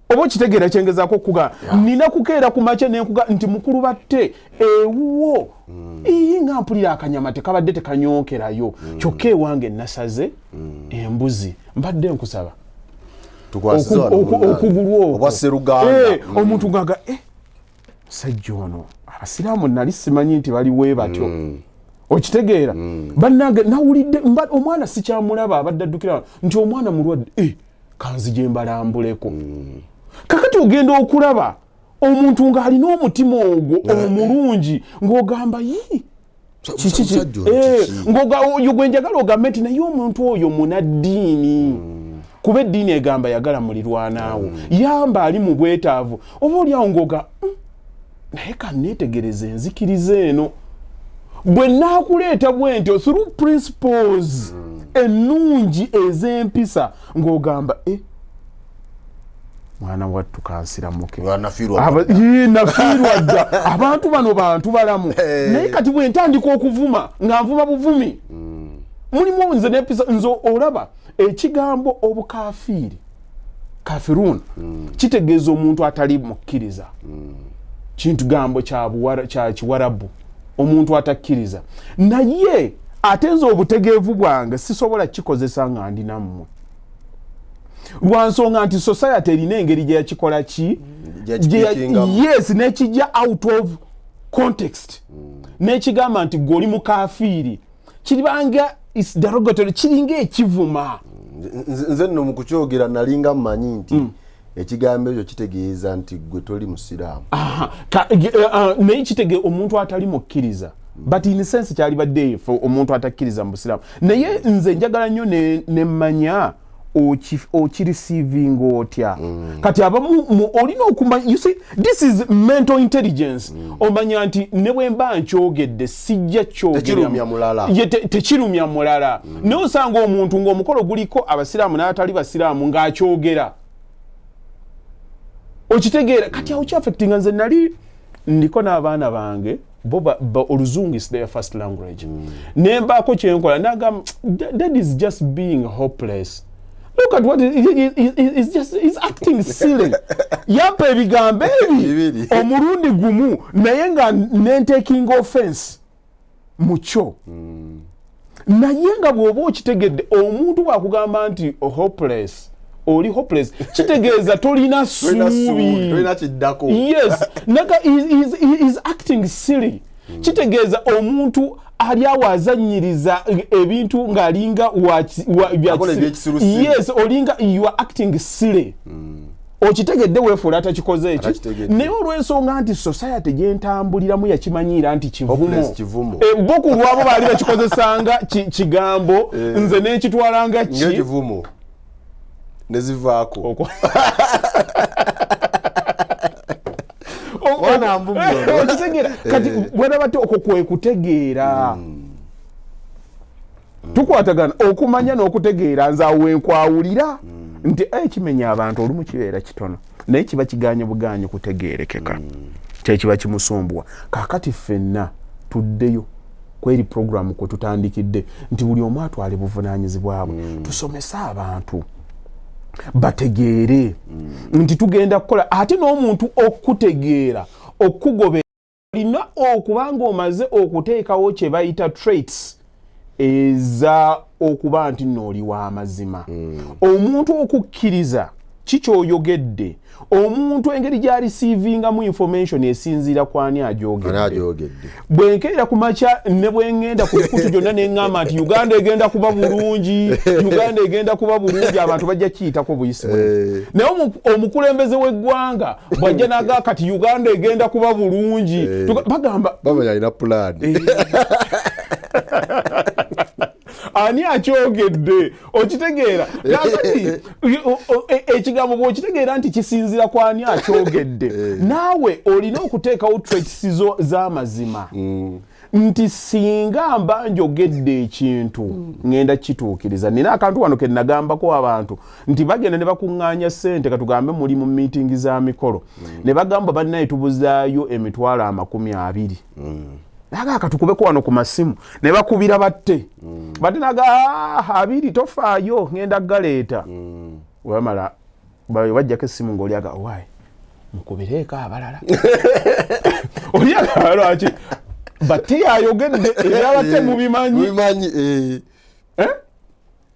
Obo kitegeera kyengezaako okuga nina kukeera ku makya nenkuga nti mukulu batte ewuwo nga mpulira akanyama tekabadde tekanyookerayo kyokka ewange nasaze embuzi mbadde nkusaba okugulu okwo omuntu ngaga sajja ono abasiraamu nali simanyi nti baliwe batyo okitegeera bannange nawulidde omwana sikyamulaba abadde addukira nti omwana mulwadde kanzije mbalambuleko. Kakati ogenda okulaba omuntu ng'alina omutima ogwo omulungi ng'ogamba oyo gwe njagala ogambe nti naye omuntu oyo munaddiini kuba eddiini egamba yagala mulirwanaawo yamba ali mu bwetaavu oba oliawo ng'oga naye kanneetegereza enzikiriza eno bwe naakuleeta bwentyo through principles ennungi ez'empisa ng'ogamba mwana wattu kansiramuke nafiirwa dda abantu bano bantu balamu naye kati bwe ntandika okuvuma nga nvuma buvumi mulimu nze n'empisa nze olaba ekigambo obukafiiri kafirun kitegeeza omuntu atali mukkiriza kintu gambo kya kiwarabu omuntu atakkiriza naye ate nze obutegeevu bwange sisobola kikozesa nga ndi nammwe lwansonga nti society erina engeri gye yakikola ki yes nekijja out of context nekigamba nti goli mukafiiri kiribanga is derogatory kiringa ekivuma nze nno mu kukyogera nalinga mmanyi nti ekigambo ekyo kitegeeza nti gwe toli musiraamu naye kitegeeza omuntu atali mukkiriza but in sense kyali badde omuntu atakkiriza mu busiraamu naye nze njagala nnyo nemmanya okireceiving otya kati abamu olina okumanya you see this is mental intelligence omanya nti ne bwe mba nkyogedde sijja tekirumya mulala naye osanga omuntu ng'omukolo guliko abasiraamu n'abatali basiraamu ng'akyogera okitegeera kati awo kyaffectinga nze nali ndiko n'abaana bange oluzungu is their first language nembaako kyenkola nagamba that is just being hopeless. Look at what is just is acting silly. Yampa ebigambo ebi omulundi gumu naye nga taking offense mucho. Naye nga bw'oba okitegedde omuntu bw'akugamba nti hopeless oli hopeless kitegeeza tolina suubi tolina kiddako. Yes naga is acting silly kitegeeza omuntu ali awazanyiriza ebintu ng'alinga yes olinga you are acting silly okitegedde weefuula atakikoze eki naye olw'ensonga nti society gyentambuliramu yakimanyiira nti kivumo boku lwabo baali bakikozesanga kigambo nze n'ekitwalanga kivumo nezivaako okitegeera kati bwerabatte okwo kwe kutegeera tukwatagana okumanya n'okutegeera nze awo wenkwawulira nti kimenya abantu olumu kibeera kitono naye kiba kiganye buganye kutegeerekeka kyekiba kimusumbwa kaakati ffenna tuddeyo kweri programu kwe tutandikidde nti buli omu atwale buvunaanyizibwa bwe tusomese abantu bategeere nti tugenda kukola ate n'omuntu okutegeera okugobera olina okubanga omaze okuteekawo kye bayita traits eza okuba nti n'oli w'amazima omuntu okukkiriza kikyoyogedde omuntu engeri gyali receiving mu information esinzira kwani agyogedde bwenkeera ku makya ne bwengenda ku mikutu gyonna neŋŋamba nti Uganda egenda kuba bulungi Uganda egenda kuba bulungi abantu bajja kiyitako buyisi naye omukulembeze w'eggwanga bwajja naga kati Uganda egenda kuba bulungi bagamba bamanya alina plan ani akyogedde okitegeera kakati ekigambo bw'okitegeera nti kisinzira ku ani akyogedde naawe olina okuteekawo traits z'amazima nti singa mba njogedde ekintu ngenda kituukiriza. Nina akantu wano ke nagambako abantu nti bagenda ne bakuŋŋaanya ssente katugambe muli mu meeting za mikolo ne bagamba bannaye tubuzaayo $20,000 naga katukubeko wano ku masimu ne bakubira batte batte naga 2 tofaayo ngenda galeeta wamala bajjako essimu ng'olyaga wayi mukubireeko abalala olyaga lwaki batte yayogedde ebyabatte mubimanyi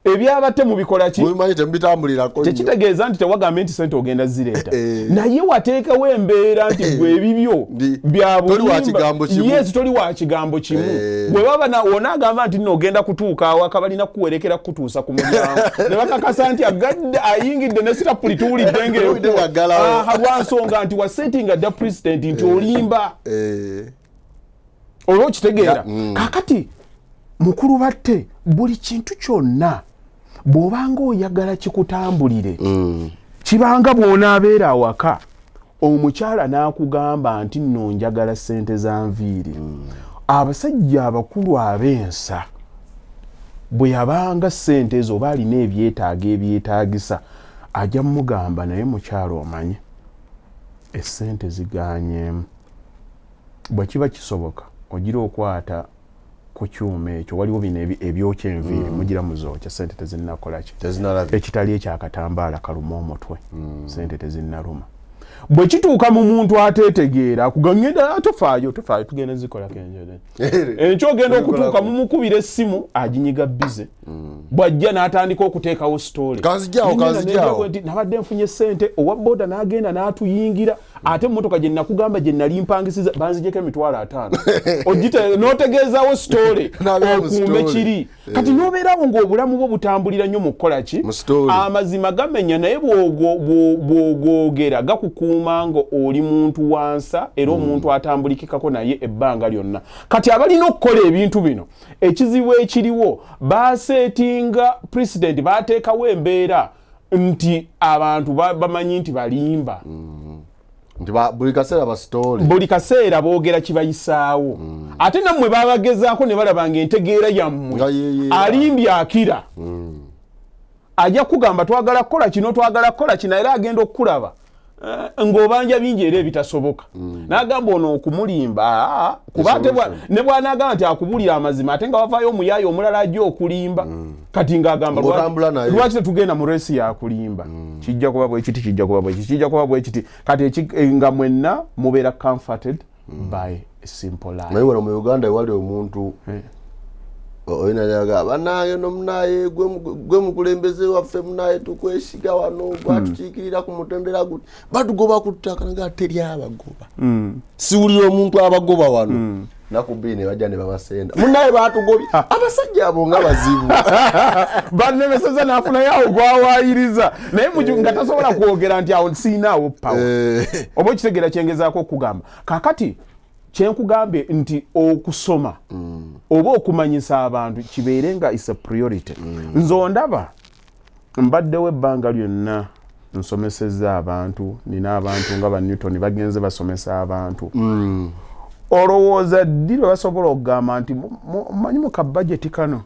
ebyabatte mubikola ki mubimanyi tembitambulirako tekitegeeza nti tewagambe nti sente ogenda zireeta naye wateekawo embeera nti gwe ebibyo bya bulimba yes toli wa kigambo kimu bwe baba wonaagamba nti nno ogenda kutuuka awaka balina kuwerekera kutuusa ku mulyango ne bakakasa nti agadde ayingidde ne sitapuli tuwulidde lwansonga nti wasetinga dda president nti olimba olwo kitegeera kakati mukulu batte buli kintu kyonna bw'obanga oyagala kikutambulire kibanga bw'onaabeera awaka omukyala n'akugamba nti nno njagala ssente za nviiri abasajja abakulu ab'ensa bwe yabanga ssente ezo oba alina ebyetaagisa ajja mugamba naye mukyala omanye essente zigaanyeemu bwe kiba kisoboka ogira okwata ku kyuma ekyo waliwo bino ebyokya enviiri mugira muzookya sente tezinnakola ki ekitali ekyakatambaala kaluma omutwe sente tezinnaluma bwe kituuka mu muntu ateetegeera akugangenda tofaayo tugenda zikolako enjole enkyo ogenda okutuuka mumukubira essimu aginyiga bize bwajja n'atandika okuteekawo story nabadde nfunye ssente owa boda n'agenda n'atuyingira ate emmotoka gye nakugamba gye nali mpangisiza banzijeko $50 n'otegeezaawo story okuume kiri kati n'obeerawo ng'obulamu bwo butambulira nnyo mu kukola ki amazima gamenya naye bw'ogoogera gakukuuma nga oli muntu wansa era omuntu atambulikikako naye ebbanga lyonna. Kati abalina okukola ebintu bino ekizibu ekiriwo baseetinga president baateekawo embeera nti abantu bamanyi nti balimba buli kaseera boogera kibayisaawo ate nammwe babagezaako ne balabanga entegeera yammwe alimbye akira ajja kugamba twagala kukola kino era agenda okukulaba ng'obanja bingi era ebitasoboka n'agamba ono okumulimba kuba ne bw'anaagamba nti akubulira amazima ate nga wavaayo omuyaayi omulala ajja okulimba kati ng'agamba lwaki tetugenda mu reesi yakulimba kijja kuba bwe kiti kati nga mwenna mubeera comforted by a simple life. naye wano mu Uganda ewali omuntu oyinayaga banaye nomunaye gwe mukulembeze waffe munaye tukwesiga wano gwatukiikirira ku mutendera guti batugoba ku ttaka nga teri abagoba siwulira omuntu abagoba wano nakubbiri ne bajja ne babasenda munaye batugobye abasajja abo nga bazibu banemeseza n'afuna yawo gwawaayiriza naye nga tasobola kwogera nti awo siinaawo pawa oba ekitegeera kyengezaako okugamba kakati kyenkugambye nti okusoma oba okumanyisa abantu kibeere nga is a priority. Nze ondaba mbaddewo ebbanga lyonna nsomesezza abantu nina abantu nga ba Newton bagenze basomesa abantu olowooza ddi lwe basobola okugamba nti manyi mu kabajeti kano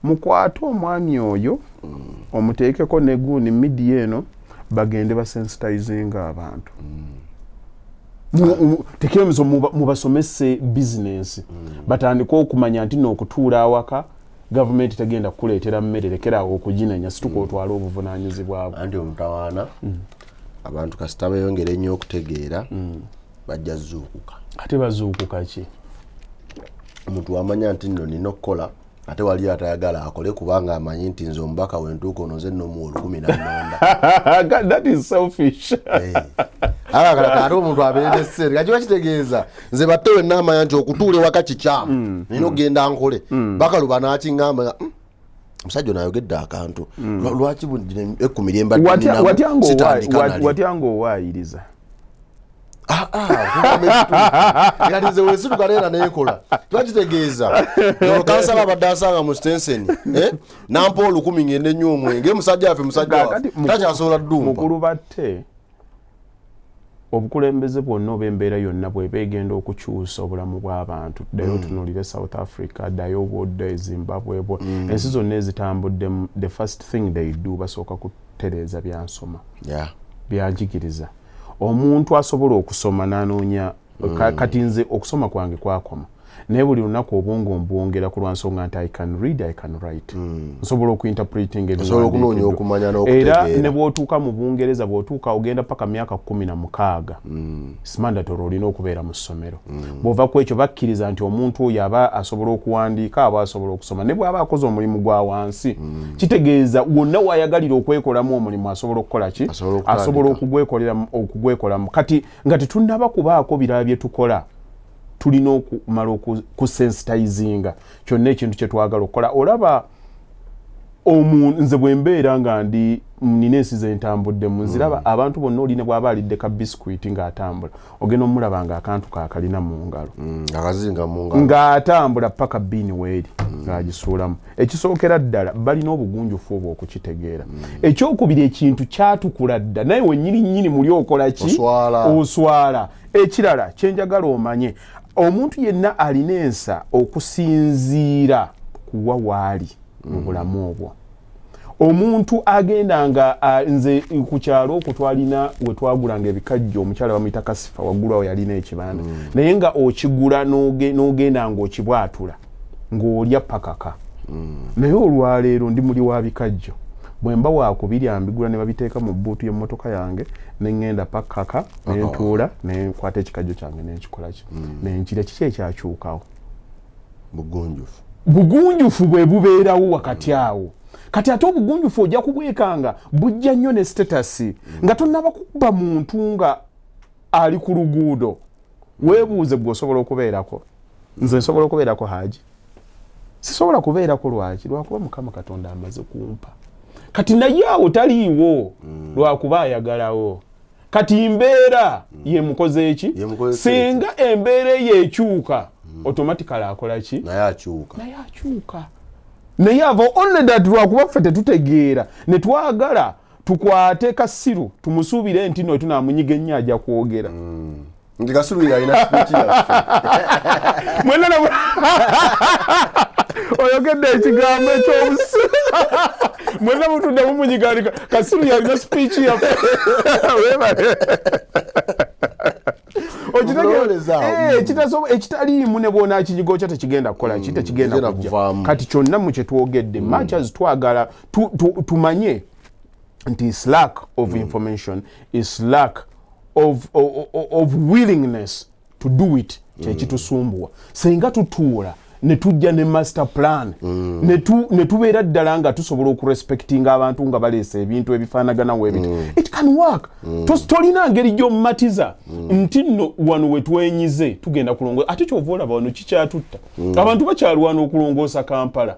mukwate omwami oyo omuteekeko ne guuni midiya eno bagende basensitizinga abantu tekiremizo mubasomese business batandika okumanya nti n'okutuula awaka gavumenti tegenda kukuleetera mmere lekerawo okuginenya situka otwala obuvunaanyizibwa bwo anti omutawaana abantu kasita beeyongera ennyo okutegeera bajja zuukuka ate bazuukuka ki omuntu wamanya nti nno nina okukola ate wali atayagala akole kubanga amanyi nti nze omubaka wentuuko ono nze nnomu 14. That is selfish. Ate omuntu abeera n'esseere kakiba kitegeeza nze battewe n'amanya nti okutuula ewaka kikyamu nina okugenda nkole bakaluba n'akiŋŋamba omusajja onayogedde akantu lwaki ekkumi watyanga owaayiriza nze wesitukaneera neekola twakitegeeza kansala abadde asanga mu stenseni nampa 10 ngende nnyo omwenge musajja waffe musajja takyasobola ddumpa mukulu batte obukulembeze bwonna ob'embeera yonna bweba egenda okukyusa obulamu bw'abantu ddayo otunuulire South Africa ddayo obwodda Zimbabwe ensi zonna ezitambuddemu the first thing they do basooka kutereeza byansoma byanjigiriza omuntu asobola okusoma n'anoonya kati nze okusoma kwange kwakoma naye buli lunaku obwongo mbwongera ku lwansonga nti I can read, I can write. Nsobola okuinterpreting era ne bw'otuuka mu Bungereza bw'otuuka ogenda paka myaka 16 it's mandatory olina okubeera mu ssomero bw'ova ku ekyo bakkiriza nti omuntu oyo aba asobola okuwandiika aba asobola okusoma ne bw'aba akoze omulimu gwa wansi kitegeeza wonna wayagalira okwekolamu omulimu asobola okukola ki asobola okugwekolamu kati nga tetunnaba kubaako birala bye tukola tulina okumala okusensitizinga kyonna ekintu kye twagala okukola olaba nze bwe mbeera nga ndi nina ensi ze ntambuddemu nziraba abantu bonna oline bw'aba alidde ka biskuiti ng'atambula ogenda omulaba ng'akantu kaakalina mu ngalo ng'atambula paka bbiini weeri ng'agisuulamu ekisookera ddala balina obugunjufu obwo okukitegeera ekyokubiri ekintu kyatukula dda naye wennyini muli okola ki oswala ekirala kyenjagala omanye omuntu yenna alina ensa okusinziira kuwa waali mu bulamu obwo omuntu agenda nga nze ku kyalo okwo twalina we twagulanga ebikajjo omukyala bamuyita Kasifa waggulu awo yalina ekibanda naye nga okigula n'ogenda ng'okibwatula ng'olya pakaka naye olwaleero ndi muli wa bikajjo bwe mba waakubiri ambigula ne babiteeka mu bbuutu y'emmotoka yange ne ŋŋenda pakaka ne ntuula ne nkwata ekikajjo kyange n'ekikola ki n'enkira kiki ekyakyukawo bugunjufu bwe bubeerawo wakati awo kati ate obugunjufu ojja kubwekanga bujja nnyo ne status nga tonnaba kukuba muntu nga ali ku luguudo weebuuze gwe osobola okubeerako nze nsobola okubeerako Hajji sisobola kubeerako lwaki lwakuba Mukama Katonda amaze kumpa kati naye awo taliiwo lwakuba ayagalawo kati mbeera ye mukoze eki singa embeera eyeekyuka automatically akola ki naye akyuka naye ava only that lwakuba ffe tetutegeera ne twagala tukwate Kasiru tumusuubire nti no tunaamunyiga ennyo ajja kwogera nti Kasiru yalina speech yaffe mwena oyogedde ekigambo ekyobusi mwena mutudde mumunyigalika Kasiru yalina speech yaffe ekitaliimu ne bwona akijigo kyo tekigenda kukola ki tekigenda kujja kati kyonna mu kye twogedde much as twagala tumanye nti is lack of information is lack of willingness to do it kyekitusumbuwa singa tutuula ne tujja ne master plan ne tubeera ddala nga tusobola okurespectinga abantu nga baleesa ebintu ebifaanagana webiti it can work tolina ngeri gy'omumatiza nti nno wano we twenyize tugenda kulongoosa ate kyova olaba wano kikyatutta abantu bakyalwana okulongoosa Kampala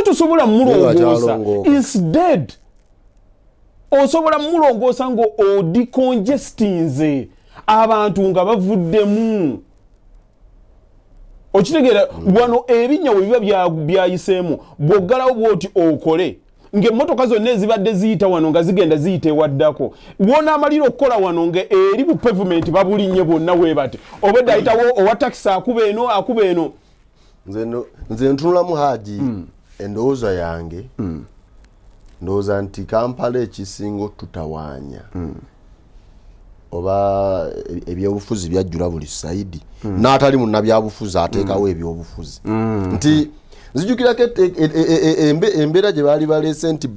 tosobola mulongoosa is dead osobola mulongoosa ngo odicongestinze abantu nga bavuddemu okitegeera wano ebinnya we biba byayiseemu bw'oggalawo bw'oti okole ng'emmotoka zonna ezibadde ziyita wano nga zigenda ziyita ewaddako wona amalira okukola wano nga eri bu pavement babulinnye bwonna bwe bati obwedde ayitawo owa takisi akuba eno nze ntunulamu Hajji endowooza yange ndowooza nti Kampala ekisinga tutawaanya oba ebyobufuzi byajjula buli saidi n'atali munnabyabufuzi ateekawo ebyobufuzi nti nzijukira ke embeera gye baali baleese nti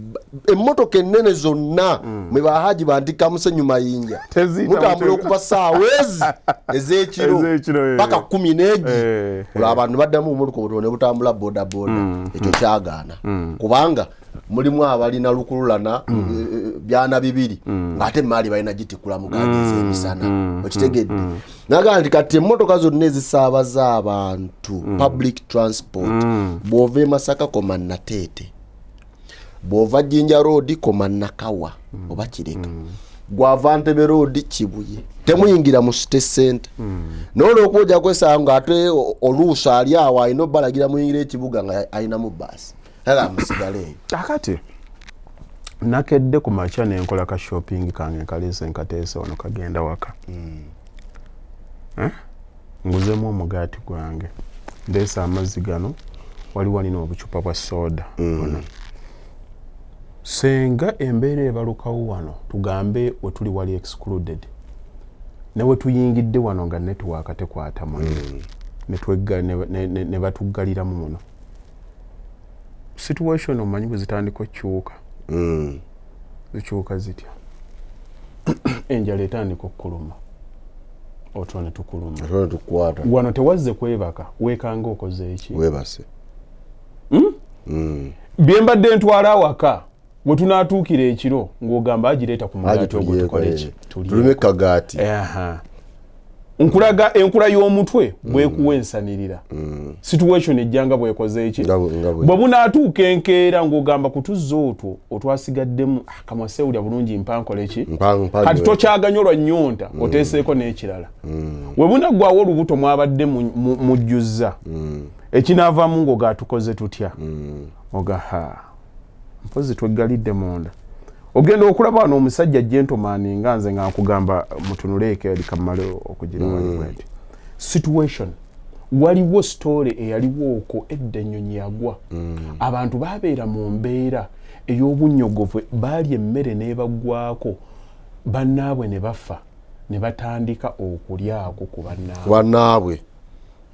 emmotoka ennene zonna mwe bahaji bandika musenyu mayinja mutambula okuva saawa ezi ez'ekiro paka 11 olwo abantu baddamu bumotoka obutono ne butambula bodaboda ekyo kyagaana kubanga mulimu abalina lukululana byana bibiri ng'ate maali balina gitikula mugagiza emisana okitegedde naga nti kati emmotoka zonna ezisaabaza abantu public transport bw'ova Masaka koma Nateete bw'ova Jinja Road koma Nakawa oba Kireka gwava Ntebe Road Kibuye temuyingira mu city center nono okwoja kwesanga ate oluusa ali awo ayina obbalagira muyingira ekibuga nga ayina mu basi era musigale akati nakedde ku makya nenkola ka shopping kange kalese nkateese ono kagenda waka nguzemu omugaati gwange ndeesa amazzi gano waliwo nina obucupa bwa soda senga embeera ebalukawo wano tugambe wetuli wali excluded newe tuyingidde wano nga network tekwata muno ne batuggaliramu muno situation omanyi bwe zitandika okukyuka zikyuka zitya enjala etandika okukuluma otwo ne tukuluma tukwata wano tewazze kwebaka weekanga okoze eki webase byembadde ntwala awaka we tunaatuukira ekiro ng'ogamba agireeta ku mugaati ogwo tukole ki tulime kagaati nkulaga enkula y'omutwe bwekuwa ensanirira situation ejjanga bwekoze eki bwe bunaatuuka enkeera ng'ogamba kutuzza otwo otwasigaddemu akamwasewulya bulungi mpankole ki kati tokyaganyolwa nnyonta oteeseeko n'ekirala we bunaggwawo olubuto mwabadde mujjuzza ekinaavaamu ng'ogaatukoze tutya ogaha mpozi tweggalidde munda ogenda okulaba wano omusajja gentleman nga nze nga nkugamba mutunuleeko eri kamale okugira waliwo nti situation waliwo story eyaliwo okwo edda ennyonyi yagwa abantu babeera mu mbeera ey'obunnyogovu baali emmere n'ebaggwako bannaabwe ne bafa ne batandika okulyako ku bannaabwe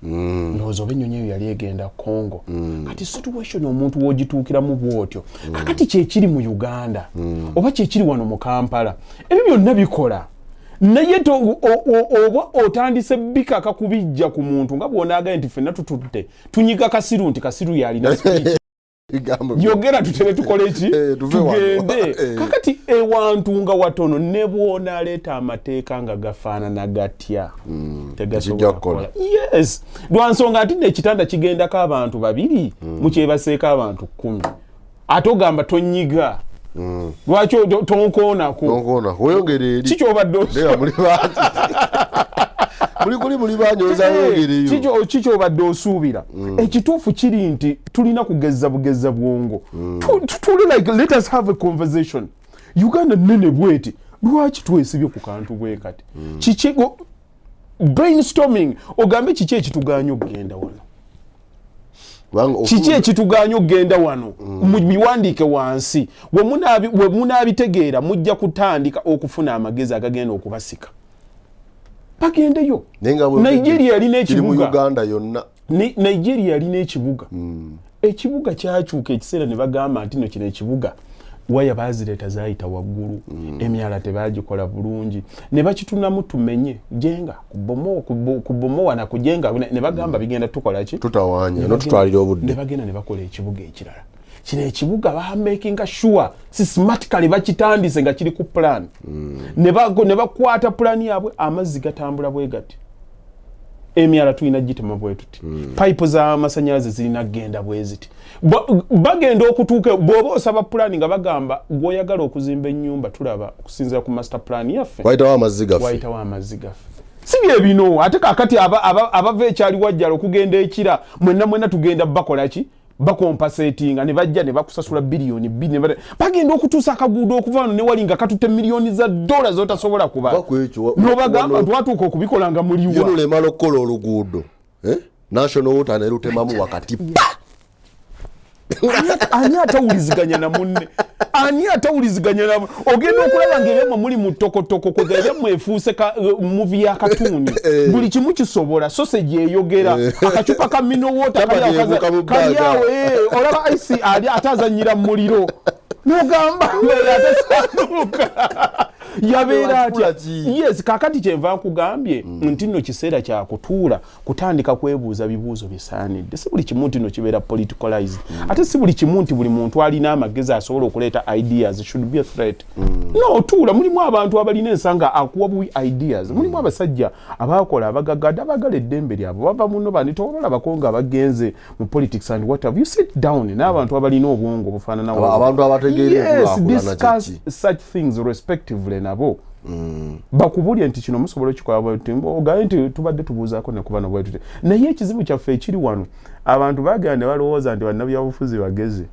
ndowooza oba ennyonyi eyo yali egenda Congo kati situation omuntu w'ogituukiramu bw'otyo kakati kyekiri mu Uganda oba kyekiri wano mu Kampala ebyo byonna bikola naye oba otandise bikaka kubijja ku muntu nga bw'onaagaye nti ffenna tutudde tunyiga Kasiru nti Kasiru yalina speech yogera tutere tukole ki tugende kakati ewantu nga watono ne bw'onaaleeta amateeka nga gafaanana gatya tegasobola kukola yes lwansonga nti n'ekitanda kigendako abantu babiri mukyebaseeko abantu 10 ate ogamba tonyiga lwaki tonkoonako weyongere eri kikyobadde muli banyoza yongereyo kikyobadde osuubira ekituufu kiri nti tulina kugeza bugeza bwongo tuli like let us have a conversation Uganda nene bweti lwaki twesibye ku kantu bwe kati kikigo brainstorming ogambe kiki ekituganya okugenda wano kiki ekituganya okugenda wano mubiwandiike wansi we munaabitegeera mujja kutandika okufuna amagezi agagenda okubasika bagendeyo Nigeria yalina ekibuga Uganda yonna Nigeria yalina ekibuga ekibuga kyakyuka ekiseera ne bagamba nti no kino ekibuga waya bazireeta zaayita waggulu emyala tebagikola bulungi ne bakitunamu tumenye jenga kubomowa na kujenga ne bagamba bigenda tukola ki tutawanya no tutwalira obudde ne bagenda ne bakola ekibuga ekirala kino ekibuga making sure systematically bakitandise nga kiri ku plan ne bakwata plan yabwe amazzi gatambula bwe gati emyala tulina gitema bwe tuti pipe za amasanyalaze zirina genda bwe ziti bagenda okutuuka bw'oba osaba plan nga bagamba gwoyagala okuzimba ennyumba tulaba okusinzira ku master plan yaffe wayitawo amazzi gaffe si bye bino ate kakati abava ekyali wajjala okugenda ekira mwenna tugenda bakola ki bakompensatinga ne bajja ne bakusasula billioni 2 bagenda okutuusa akaguudo okuva wano ne wali nga katutte millioni za dola zotasobola kuba n'obagamba twatuuka okubikola nga muliwa yuno lemala okukola oluguudo national water ne lutemamu wakati ani atawuliziganya na munne ani atawuliziganya nabo ogenda okulaba ng'ebyamwe muli mu ttokotoko kwega ebyamwe efuuse muvi ya katuni buli kimu kisobola sausage eyogera akacupa ka mineral water kalyawo olaba ice ali atazanyira mu muliro n'ogamba atasanuka yabeera atya yes kakati kyenva nkugambye nti nno kiseera kya kutuula kutandika kwebuuza bibuuzo bisaanidde si buli kimu nti nno kibeera politicalized ate si buli kimu nti buli muntu alina amagezi asobola okuleeta ideas should be a threat no tuula mulimu abantu abalina ensanga akuwa buwi ideas mulimu abasajja abakola abagagadde abagala eddembe lyabwe bava muno banitobalabako nga bagenze mu politics and whatever you sit down n'abantu abalina obwongo bufaanana abantu abategeera yes discuss such things respectively nabo bakubulya nti kino musobola kikola bwetu ogaye nti tubadde tubuuzaako ne kubano bwetu naye ekizibu kyaffe ekiri wano abantu bagenda balowooza nti bannabyabufuzi bagezi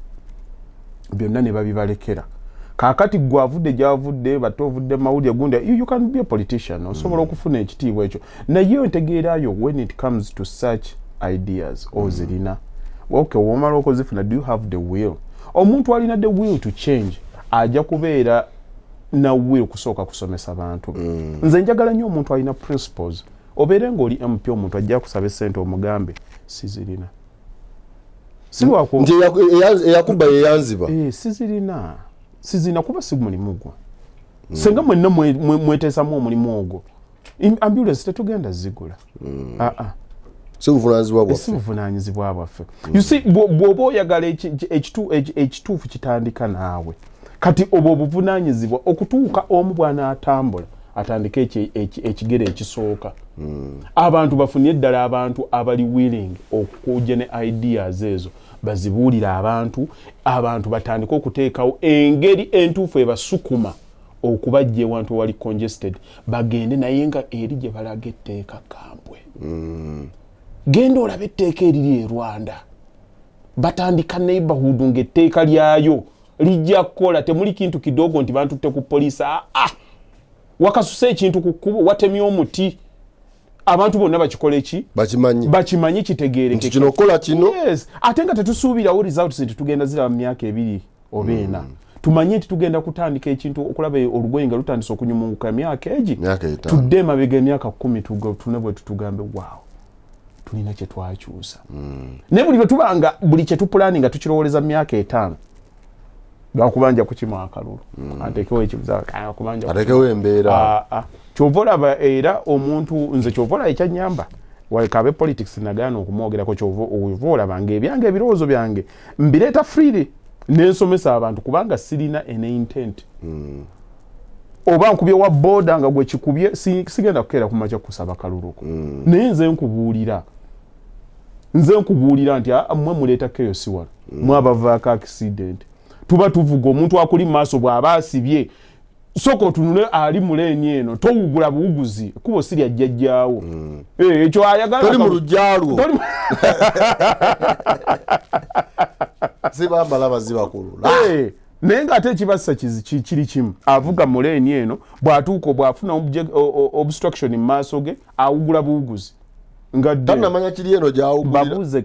byonna ne babibalekera kaakati gwe avudde gy'avudde bato ovudde mawulire gundi you can be a politician osobola okufuna ekitiibwa ekyo naye entegeerayo when it comes to such ideas ozirina okay womala okozifuna do you have the will omuntu alina the will to change ajja kubeera na will kusooka kusomesa bantu nze njagala nnyo omuntu alina principles obeere ng'oli MP omuntu ajja kusaba essente omugambe sizirina siwako nti eyakuba yeyanziba sizirina kuba si mulimu gwo senga mwenna mweteesamu omulimu ogwo ambulance tetugenda zigula sibuvunaanyizibwa bwaffe you see bw'oba oyagala ekituufu kitandika naawe kati obwo obuvunaanyizibwa okutuuka omu bw'anaatambula atandike ekigere ekisooka abantu bafunye eddala abantu abali willing okujja ne ideas ezo bazibuulire abantu batandike okuteekawo engeri entuufu ebasukuma okubajja ewantu wali congested bagende naye nga eri gye balaga etteeka kambwe genda olaba etteeka eriri e Rwanda batandika neighborhood ng'etteeka lyayo lijja kukola temuli kintu kidogo nti bantu ku poliisi wakasuse ekintu ku kkubo watemya omuti abantu bonna bakikola eki bakimanyi kitegeereke kino okola kino yes ate nga tetusuubirawo results nti tugenda ziraba mu myaka 2 oba 4 tumanye nti tugenda kutandika ekintu okulaba olugoye nga lutandisa okunyumunguka emyaka egi tudde emabega emyaka 10 tune bwe tutugambe waaw tulina kye twakyusa naye buli lwe tubanga buli kye tupulani nga tukirowoleza mu myaka 5 bakubanja kukimu akalulu atekewo ekibuza akubanja atekewo embeera kyova olaba era omuntu nze kyova olaba ekyanyamba wakabe politics nagaana okumwogerako kyova olaba ng'ebyange ebirowoozo byange mbireeta freely n'ensomesa abantu kubanga sirina an intent oba nkubye wa boda nga gwe kikubye sigenda kukeera kumakya kusaba kaluluko naye nze nkubuulira nti mmwe muleeta chaos wano mwabavaako accident tuba tuvuga omuntu akuli maaso bw'aba asibye soko tunule ali muleeni eno towugula buwuguzi kubo sirya jjajjaawo ekyo ayagala toli mu lujjaalwo zibambala bazibakulula naye ng'ate ekibassa kiri kimu avuga muleeni eno bw'atuuka bw'afuna obstruction mu maaso ge awugula buwuguzi nga tanamanya kiri eno gyawugulira babuuze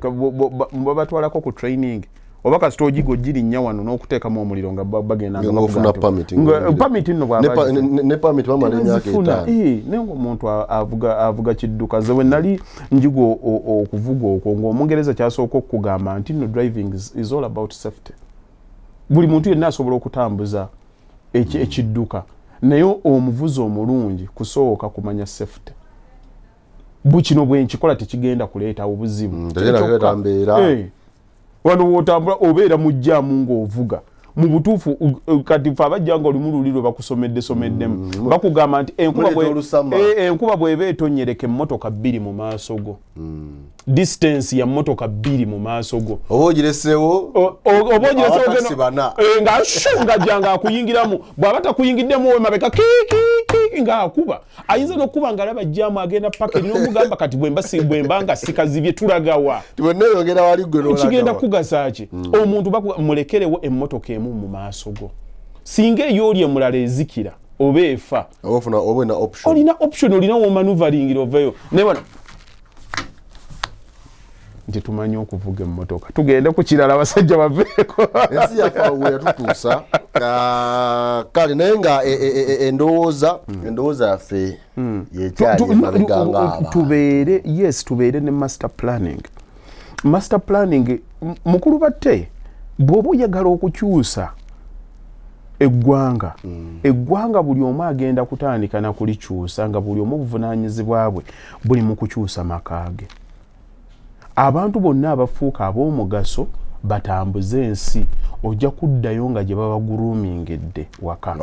babatwalako ku training oba kasita ogigo girinnya wano n'okuteekamu omuliro nga bagenda ngafuna permit nno bw'aba ne permit bamala emyaka 5 naye ng'omuntu avuga kidduka ze bwe nali njigo okuvuga okwo ng'omungereza kyasooka okukugamba nti nno driving is all about safety buli muntu yenna asobola okutambuza ekidduka naye omuvuzi omulungi kusooka kumanya safety bukino bwenkikola tekigenda kuleeta obuzibu wano wotambula obeera mujjaamu ng'ovuga mu butuufu kati fe abajja nga oli mu luliro bakusomeddemu bakugamba nti enkuba bw'eba etonyereka emmotoka 2 mu maaso go distance ya mmotoka 2 mu maaso go oba ogireseewo nga shunga nga akuyingiramu bw'aba takuyingiddemu wemabeka ng'akuba ayinza n'okuba nga alaba jjaamu agenda paka erina omugamba kati bwemba nga sikazibye tulagawa kigenda kugasa ki omuntu mulekerewo emmotoka emu mu maaso go singa eyooli emulala ezikira oba efa olina option olina womanuvaringira oveyo naye nti tumanyi okuvuga emmotoka tugende ku kirala abasajja baveeko ensi yafa we yatutuusa kale naye nga endowooza yaffe yekyali emabega ng'aba tubeere ne master planning mukulu batte bw'oba oyagala okukyusa eggwanga buli omu agenda kutandika na kulikyusa nga buli omu obuvunaanyizibwa bwe buli mu kukyusa maka ge. Abantu bonna abafuuka ab'omugaso batambuze ensi ojja kuddayo nga gye baba groomingedde waka.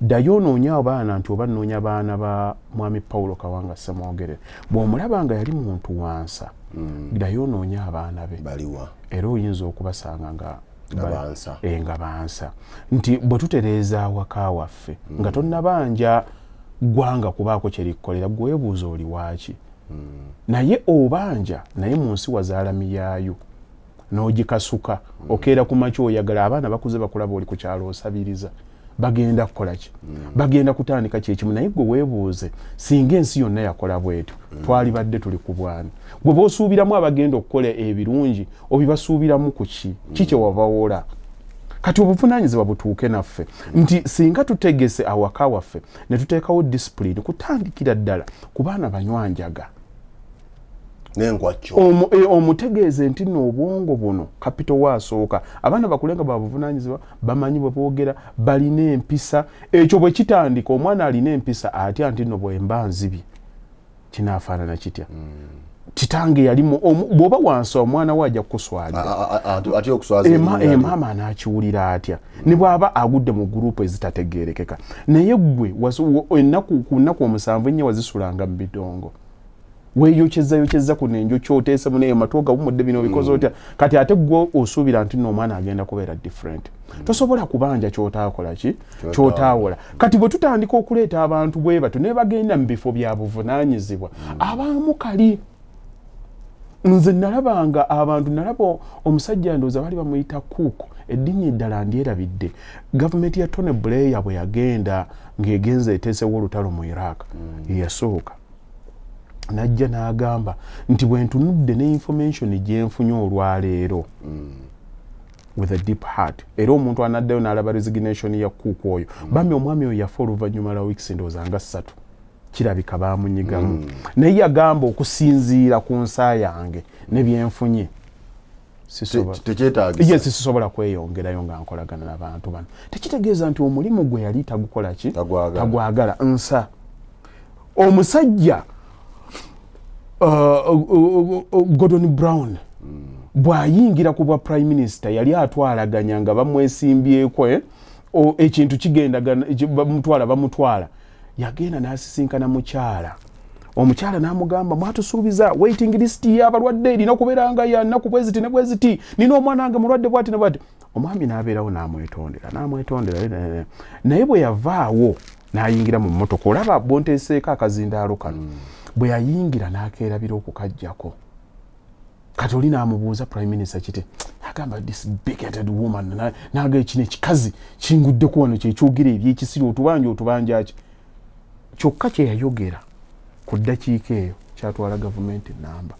Ddayo onoonya abaana nti oba nnoonya baana ba mwami Paulo Kawanga Ssemwogerere. Bw'omulaba nga yali muntu wansa, ddayo onoonya abaana be. Baliwa. Era oyinza okubasanga nga bansa. Nti bwe tutereeza awaka waffe nga tonnabanja ggwanga kubaako kye likkolera gwe weebuuza oli waaki. Naye obanja naye mu nsi wazaala miyaayo n'ogikasuka okeera ku makya oyagala abaana bakuze bakulaba oli ku kyalo osabiriza bagenda kukola ki bagenda kutandika kyekimu naye gwe weebuuze singa ensi yonna yakola bwetyo twali badde tuli ku bwani gwe boosuubiramu abagenda okukola ebirungi obibasuubiramu ku ki kye wabawoola kati obuvunaanyizibwa butuuke naffe nti singa tutegese awaka waffe ne tuteekawo discipline kutandikira ddala ku baana banywanjaga n'enkwacyo omutegeeze nti nno obwongo buno kapito waasooka abaana bakulenga babuvunaanyizibwa bamanyi bwe boogera balina empisa ekyo bwe kitandika omwana alina empisa atya nti nno bwemba nzibi kinaafaanana kitya kitange yalimu bw'oba wansi omwana we ajja kukuswalira maama anaakiwulira atya ne bw'aba agudde mu gurupu ezitategeerekeka naye gwe ku nnaku 7 ennyo wazisulanga mu bidongo weeyokyeza ku nenjo kyoteese muneyo matooga bumudde bino bikoze otya kati ate gwe osuubira nti n'omwana agenda kubeera different tosobola kubanja kyotaakola ki kyotaawola kati bwe tutandika okuleeta abantu bwe bato ne bagenda mu bifo bya buvunaanyizibwa abamu kali nze nalabanga abantu nalaba omusajja ndooza bali bamuyita kuuku eddinya eddala ndyerabidde gavumenti ya Tony Blair bwe yagenda ng'egenza eteesewo olutalo mu Iraq yasooka najja n'agamba nti bwe ntunudde ne information gyenfunye olwaleero with a deep heart era omuntu anaddayo n'alaba resignation ya kuuku oyo bambi omwami oyo yafa oluvannyuma lwa weeks ndowooza nga 3 kirabika baamunyigamu naye yagamba okusinziira ku nsa yange ne byenfunye sisobola kweyongerayo nga nkolagana n'abantu bano tekitegeeza nti omulimu gwe yali tagukola ki tagwagala nsa omusajja Gordon Brown bw'ayingira ku bwa prime minister yali atwalaganya nga bamwesimbyeko ekintu kigenda bamutwala yagenda n'asisinkana mukyala omukyala n'amugamba mwatusuubiza waiting list y'abalwadde erina okubeera nga ya nnaku bweziti ne bweziti nina omwana wange mulwadde bwati ne bwati omwami n'abeerawo n'amwetondera naye bwe yavaawo n'ayingira mu mmotoka olaba bonteeseeko akazindaalo kano bwe yayingira n'akeerabira okukajjako kati oli n'amubuuza prime minister kiti agamba this big-headed woman naga kino ekikazi kinguddeko wano kyekyogera ebyekisiri otubanja ki kyokka kye yayogera ku ddakiika eyo kyatwala gavumenti namba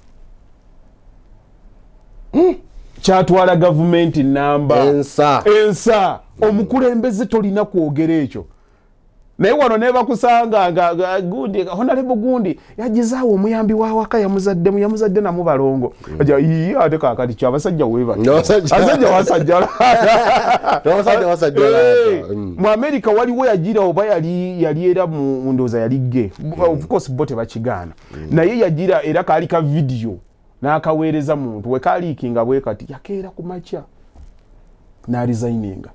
kyatwala gavumenti namba ensa omukulembeze tolina kwogera ekyo naye wano ne bakusanga nga gundi honorable gundi yagizaawo omuyambi wa waka yamuzadde namu balongo ate kaakati kyabasajja weba wasajja mu America waliwo yagira oba yali era mu ndooza yali ge of course bo tebakigaana naye yagira era kaali ka video n'akaweereza muntu we kaaliikinga bwe kati yakeera ku makya n'aresigninga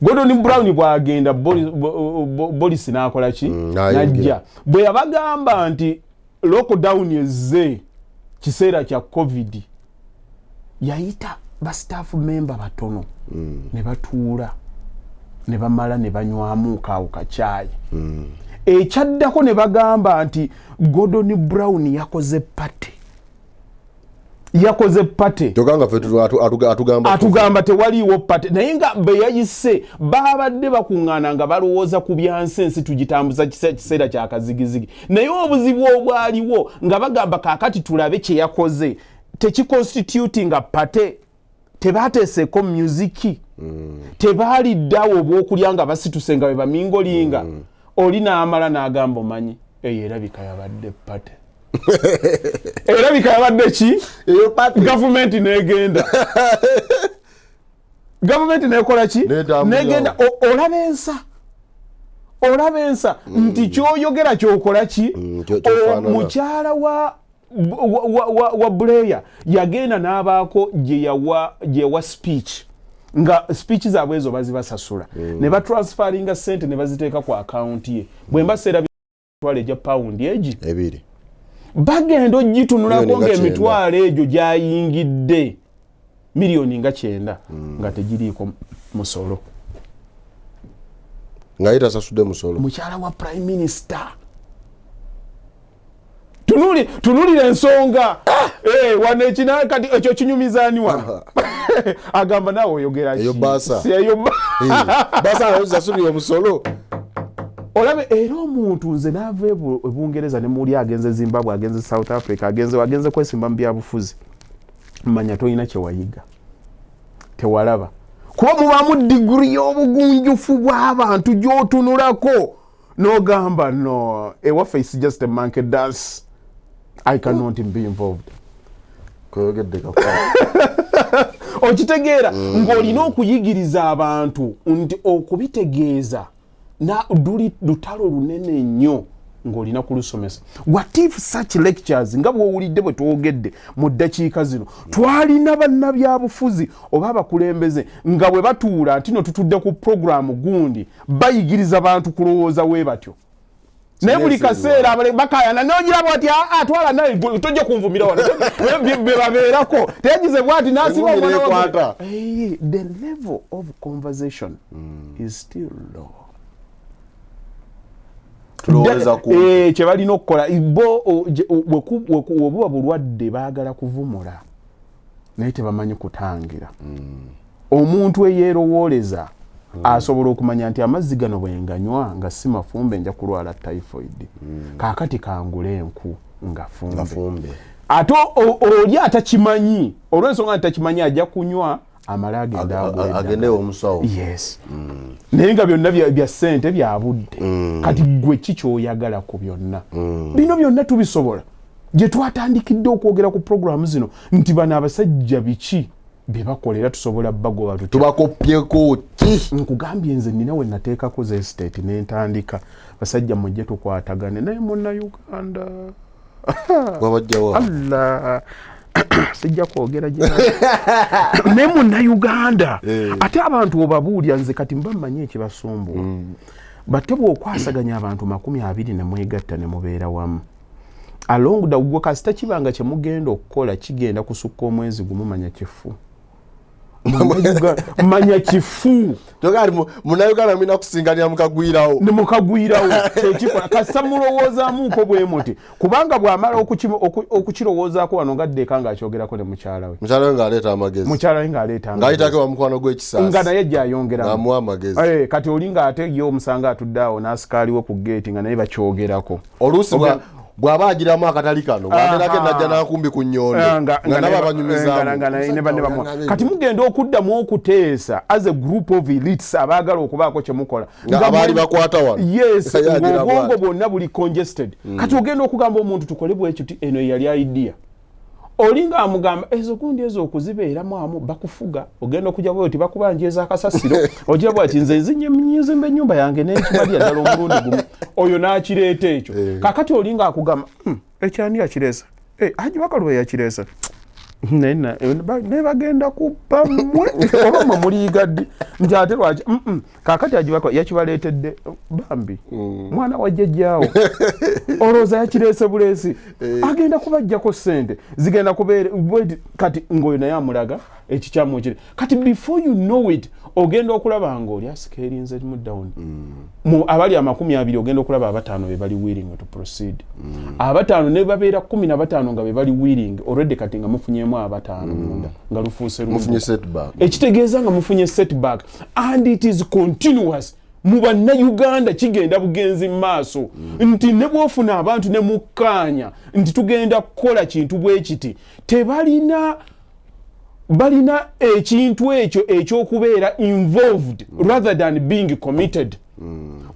Gordon Brown bwagenda Boris n'akola ki najja bwe yabagamba nti lockdown ezze kiseera kya covid yayita ba staff member batono ne batuula ne bamala ne banywamu kaawo kacaayi ekyaddako ne bagamba nti Gordon Brown yakoze pate toganga fe atugamba tewaliiwo pate naye nga beyayise babadde bakuŋŋaana nga balowooza ku byansensi tugitambuza kiseera kyakazigizigi naye obuzibu obwaliwo nga bagamba kaakati tulabe kye yakoze tekiconstituting pate tebateeseko musiki tebaliddawo obwokulya nga basituse nga bwe bamingolinga oli n'amala n'agamba omanyi eyo erabika yabadde pate erabika yabadde ki gavumenti n'egenda gavumenti n'ekola ki n'egenda olaba ensa nti kyoyogera kyokola ki mukyala wa Blair yagenda n'abaako gye yawa speech nga speech zaabwe ezo bazibasasula ne batransferinga sente ne baziteeka ku account ye bwe mbaseera bitwale gya pound egi ebiri bagenda ogitunulako ng'emitwalo egyo gyayingidde miliyoni nga 9 nga tegiriiko musolo nga yetasasudde musolo mukyala wa prime minister tunulira ensonga wane ekina kati ekyo kinyumizaaniwa agamba naawe oyogera eyo basa zasudde musolo olabe era omuntu nze n'ava ebungereza ne muli agenze Zimbabwe agenze South Africa agenze kwesimba mu byabufuzi mmanya tolina kyewayiga tewalaba kuba mubaamu diguri y'obugunjufu bw'abantu gy'otunulako n'ogamba no ewaffe is just a monkey dance I cannot be involved okitegeera ng'olina okuyigiriza abantu nti okubitegeeza na lutalo lunene nnyo ng'olina kulusomesa. What if such lectures nga bw'owulidde bwe twogedde mu ddakiika zino twalina bannabyabufuzi oba abakulembeze nga bwe batuula ati no tutudde ku programu gundi bayigiriza abantu kulowooza we batyo naye buli kaseera bakayana n'ogira bwati atwala naye tojja kunvumira wano be babeerako teyagize bwati n'asiba omwana the level of conversation is still low. Kye balina okukola obuba bulwadde baagala kuvumula naye tebamanyi kutangira omuntu eyeerowooleza asobola okumanya nti amazzi gano bwenganywa nga si mafumbe nja kulwala typhoid kaakati kangula enku nga fumbe ate oli atakimanyi olw'ensonga nti takimanyi ajja kunywa amala agendewo omusawo yes naye nga byonna bya ssente byabudde kati gwe ki kyoyagala ku byonna bino byonna tubisobola gye twatandikidde okwogera ku programu zino nti bano abasajja biki bye bakolera tusobola bagoba tubakopyeko ki nkugambye nze nina we nateekako ze estate n'entandika basajja mujje tukwatagane naye muna Uganda wabajjawo Allah sijja kwogera gye naye muna Uganda ate abantu obabuulya nze kati mba mmanyi ekibasumbuwa batte bw'okwasaganya abantu 20 ne mwegatta ne mubeera wamu along the gwe kasita kibanga kye mugenda okukola kigenda kusukka omwezi gumu manya kifu manya kifu togali munayogana mina kusinganira mukagwirawo ne mukagwirawo ekikola kasita mulowoozamuuko bwe muti kubanga bw'amala okukirowoozaako wano ngaddeka ng'akyogerako ne mukyala we ng'aleeta amagezi mukyala we ng'aleeta ng'ayitako wa mukwano gw'ekisaasi nga naye gy'ayongeramu ng'amuwa amagezi kati oli ng'ate ye omusanga atudde awo n'asikaaliwo ku geeti nga naye bakyogerako oluusi bw'aba agiramu akatali kano bwaterako najja n'akumbi ku nnyondo nga naba banyumizaamu kati mugenda okuddamu okuteesa as a group of elites abaagala okubaako kye mukola abaali bakwata wano yes ng'obwongo bwonna buli congested kati ogenda okugamba omuntu tukole bwekyo ti eno yali idea oli ng'amugamba ezo gundi ezo okuzibeeramu amu bakufuga ogenda okujja bwe oti bakubanjeeza akasasiro ojja bwati nze nzimba ennyumba yange n'ekibalya ddala omulundi gumu oyo n'akireeta ekyo kakati oli ng'akugamba ekyani yakireesa Hajji Bakaluba yakireesa naye bagenda kuppa mmwe oba mwe muliigadde nti ate lwaki kaakati Hajji Bakaluba yakibaleetedde bambi mwana wa jjajjaawo olowooza yakireese buleesi agenda kubajjako ssente zigenda kubeera kati ng'oyo naye amulaga ekikyamu ekiri kati before you know it ogenda okulaba nga oli asikeerinze mu down abali 20 ogenda okulaba 5 be bali willing to proceed 5 ne babeera 15 nga be bali willing already kati nga mufunyemu 5 munda nga lufuuse mufunye setback ekitegeeza nga mufunye setback and it is continuous mu bannayuganda kigenda bugenzi maaso nti ne bwofuna abantu ne mukkaanya nti tugenda kukola kintu bwe kiti balina ekintu ekyo ekyokubeera involved rather than being committed.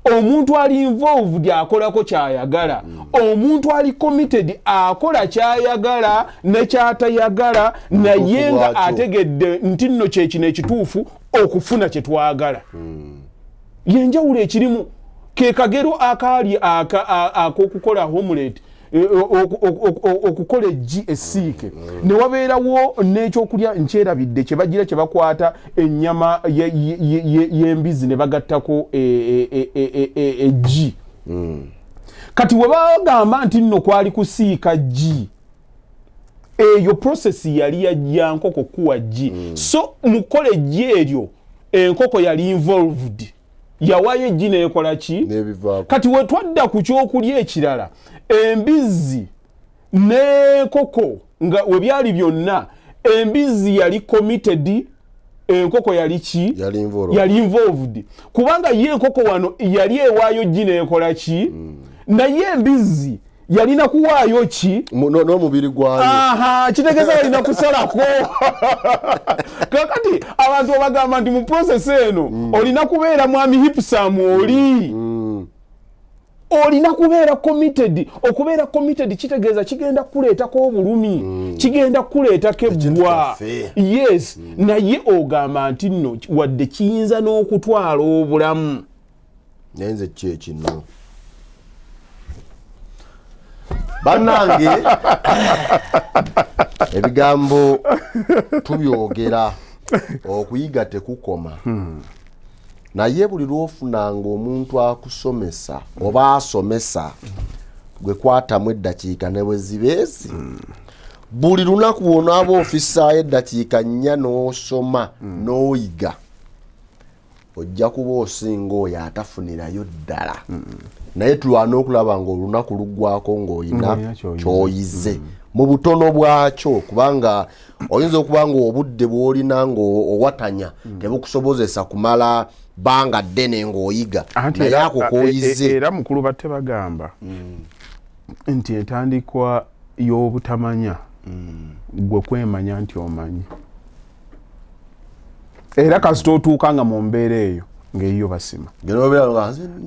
Omuntu ali involved akolako kyayagala, omuntu ali committed akola kyayagala ne kyatayagala, naye nga ategedde nti nno kyekino ekituufu okufuna kye twagala. Yenjawulo ekirimu ke kagero akaali akokukola homelet okukola GSC ne wabeerawo n'ekyokulya nkyerabidde kye bagira kye bakwata ennyama y'embizi ne bagattako G. Kati we bagamba nti nno kwali kusiika G, eyo process yali yajja nkoko kuwa G. So mukole G eryo enkoko yali involved, yawaye G nekola ki? Kati we twadda ku kyokulya ekirala embizi ne koko nga we byali byonna, embizi yali committed, enkoko yali ki? Yali involved. Kubanga ye enkoko wano yali ewaayo G nekola ki? Naye embizi yalina kuwaayo ki? No mubiri gwayo. Kitegeeza yalina kusalako. Kakati abantu bagamba nti mu process eno olina kubeera mwami hipsam olina kubeera committed. Okubeera committed kitegeeza kigenda kuleetako obulumi, kigenda kuleetako ebbwa. Yes, naye ogamba nti nno wadde kiyinza n'okutwala obulamu. Nenze kyekino bannange ebigambo tubyogera, okuyiga tekukoma. Naye buli lwofunanga omuntu akusomesa oba asomesa gwe kwatamu eddakiika ne bwe zibeezi, buli lunaku wona aba ofisaayo eddakiika 4 n'osoma n'oyiga, ojja kuba osinga oyo atafunirayo ddala. Naye tulwana okulaba ng'olunaku luggwako ng'olina ky'oyize mu butono bwakyo, kubanga oyinza okuba ng'obudde bw'olina ng'owatanya tebukusobozesa kumala banga ddene ng'oyiga, naye ako k'oyize. Era mukulu batte bagamba nti entandikwa y'obutamanya gwe kwemanya nti omanyi. Era kasita otuuka nga mu mbeera eyo ng'eyo basima.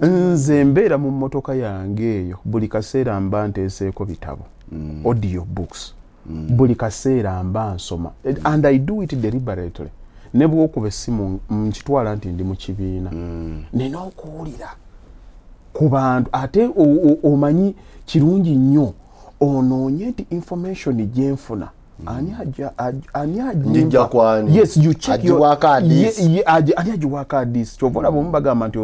Nze mbeera mu mmotoka yange eyo buli kaseera mba nteeseeko bitabo, audio books, buli kaseera mba nsoma, and I do it deliberately. Ne bw'okuba essimu nkitwala nti ndi mu kibiina nina okuwulira ku bantu, ate omanyi kirungi nnyo onoonye nti information gyenfuna ani yes, you check your ani ajiwaka hadisi chobola bombagamba nti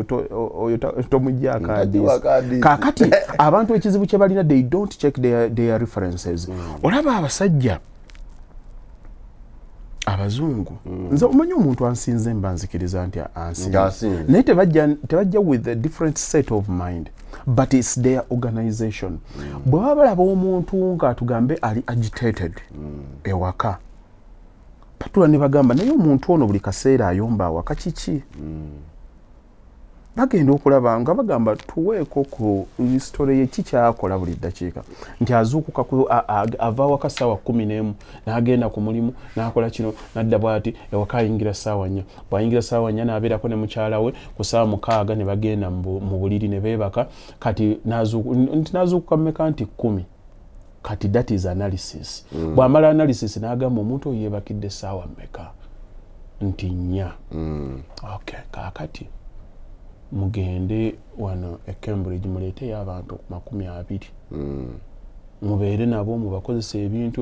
otomujjaka hadisi. Kakati abantu ekizibu kye balina, they don't check their references. Olaba abasajja abazungu nze omanyi omuntu ansinze mbanzikiriza nti ansinze, naye tebajja with a different set of mind, but it's their organization. Bw'aba balaba omuntu nga tugambe ali agitated ewaka, patula ne bagamba naye omuntu ono buli kaseera ayomba awaka kiki? Bagenda okulaba nga bagamba tuweeko ku history ye kikyakola buli ddakiika, nti azuukuka ava waka ssaawa 11 n'agenda ku mulimu n'akola kino n'adda bw'ati ewaka ayingira ssaawa 4, bw'ayingira ssaawa 4 n'abeerako ne mukyala we ku ssaawa 6 ne bagenda mu buliri ne beebaka. Kati n'azuukuka mmeka nti 10. Kati that is analysis. Bw'amala analysis n'agamba omuntu oyo yeebakidde ssaawa mmeka? Nti 4. Okay, kaakati mugende wano e Cambridge muleeteyo abantu 20 mubeere nabo mubakozesa ebintu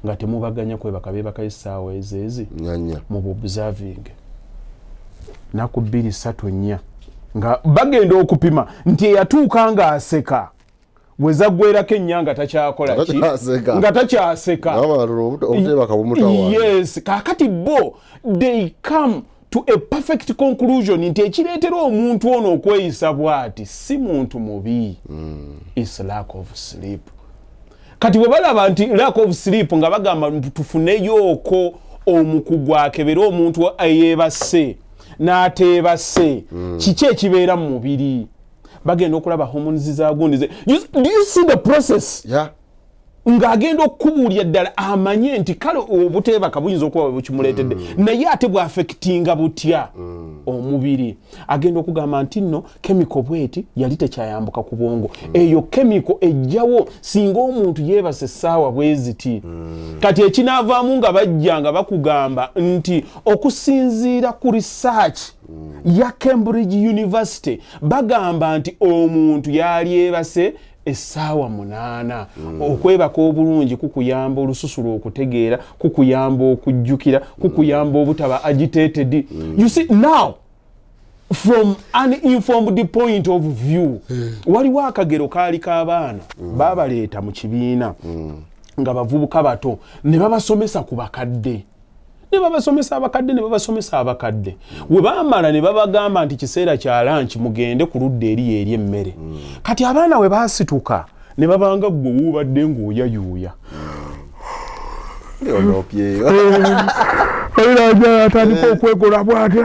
nga temubaganya kwebaka beebaka essaawa ezeezi mu observing naku 2-3-4 nga bagenda okupima nti eyatuuka nga aseka wezaggwerako ennyanga takyakola ki nga takyaseka. Yes, kakati bo they come to a perfect conclusion nti ekireetera omuntu ono okweyisa bw'ati si muntu mubi, is lack of sleep. Kati bwe balaba nti lack of sleep nga bagamba tufuneyooko omukugwa akebera omuntu eyeebase n'ateebase kiki ekibeera mu mubiri bagenda okulaba hormones za gundi do you see the process ng'agenda okubuulya ddala amanye nti kale obuteebaka buyinza okuba bukimuleetedde naye ate bw'affectinga butya omubiri agenda okugamba nti nno chemical bweti yali tekyayambuka ku bwongo eyo chemical ejjawo singa omuntu yeebase essaawa bwe ziti kati ekinaavaamu nga bajja nga bakugamba nti okusinziira ku research ya Cambridge University bagamba nti omuntu yali yeebase essaawa 8 okwebaka obulungi kukuyamba olususu okutegeera kukuyamba okujjukira kukuyamba obutaba agitated you see now from an informed point of view waliwo akagero kaali k'abaana babaleeta mu kibiina nga bavubuka bato ne babasomesa ku bakadde ne babasomesa abakadde we baamala ne babagamba nti kiseera kya lunch mugende ku ludda eri eri emmere kati abaana we baasituka ne babanga gwe wubadde ng'oyayuuya atandika okwekola bw'ati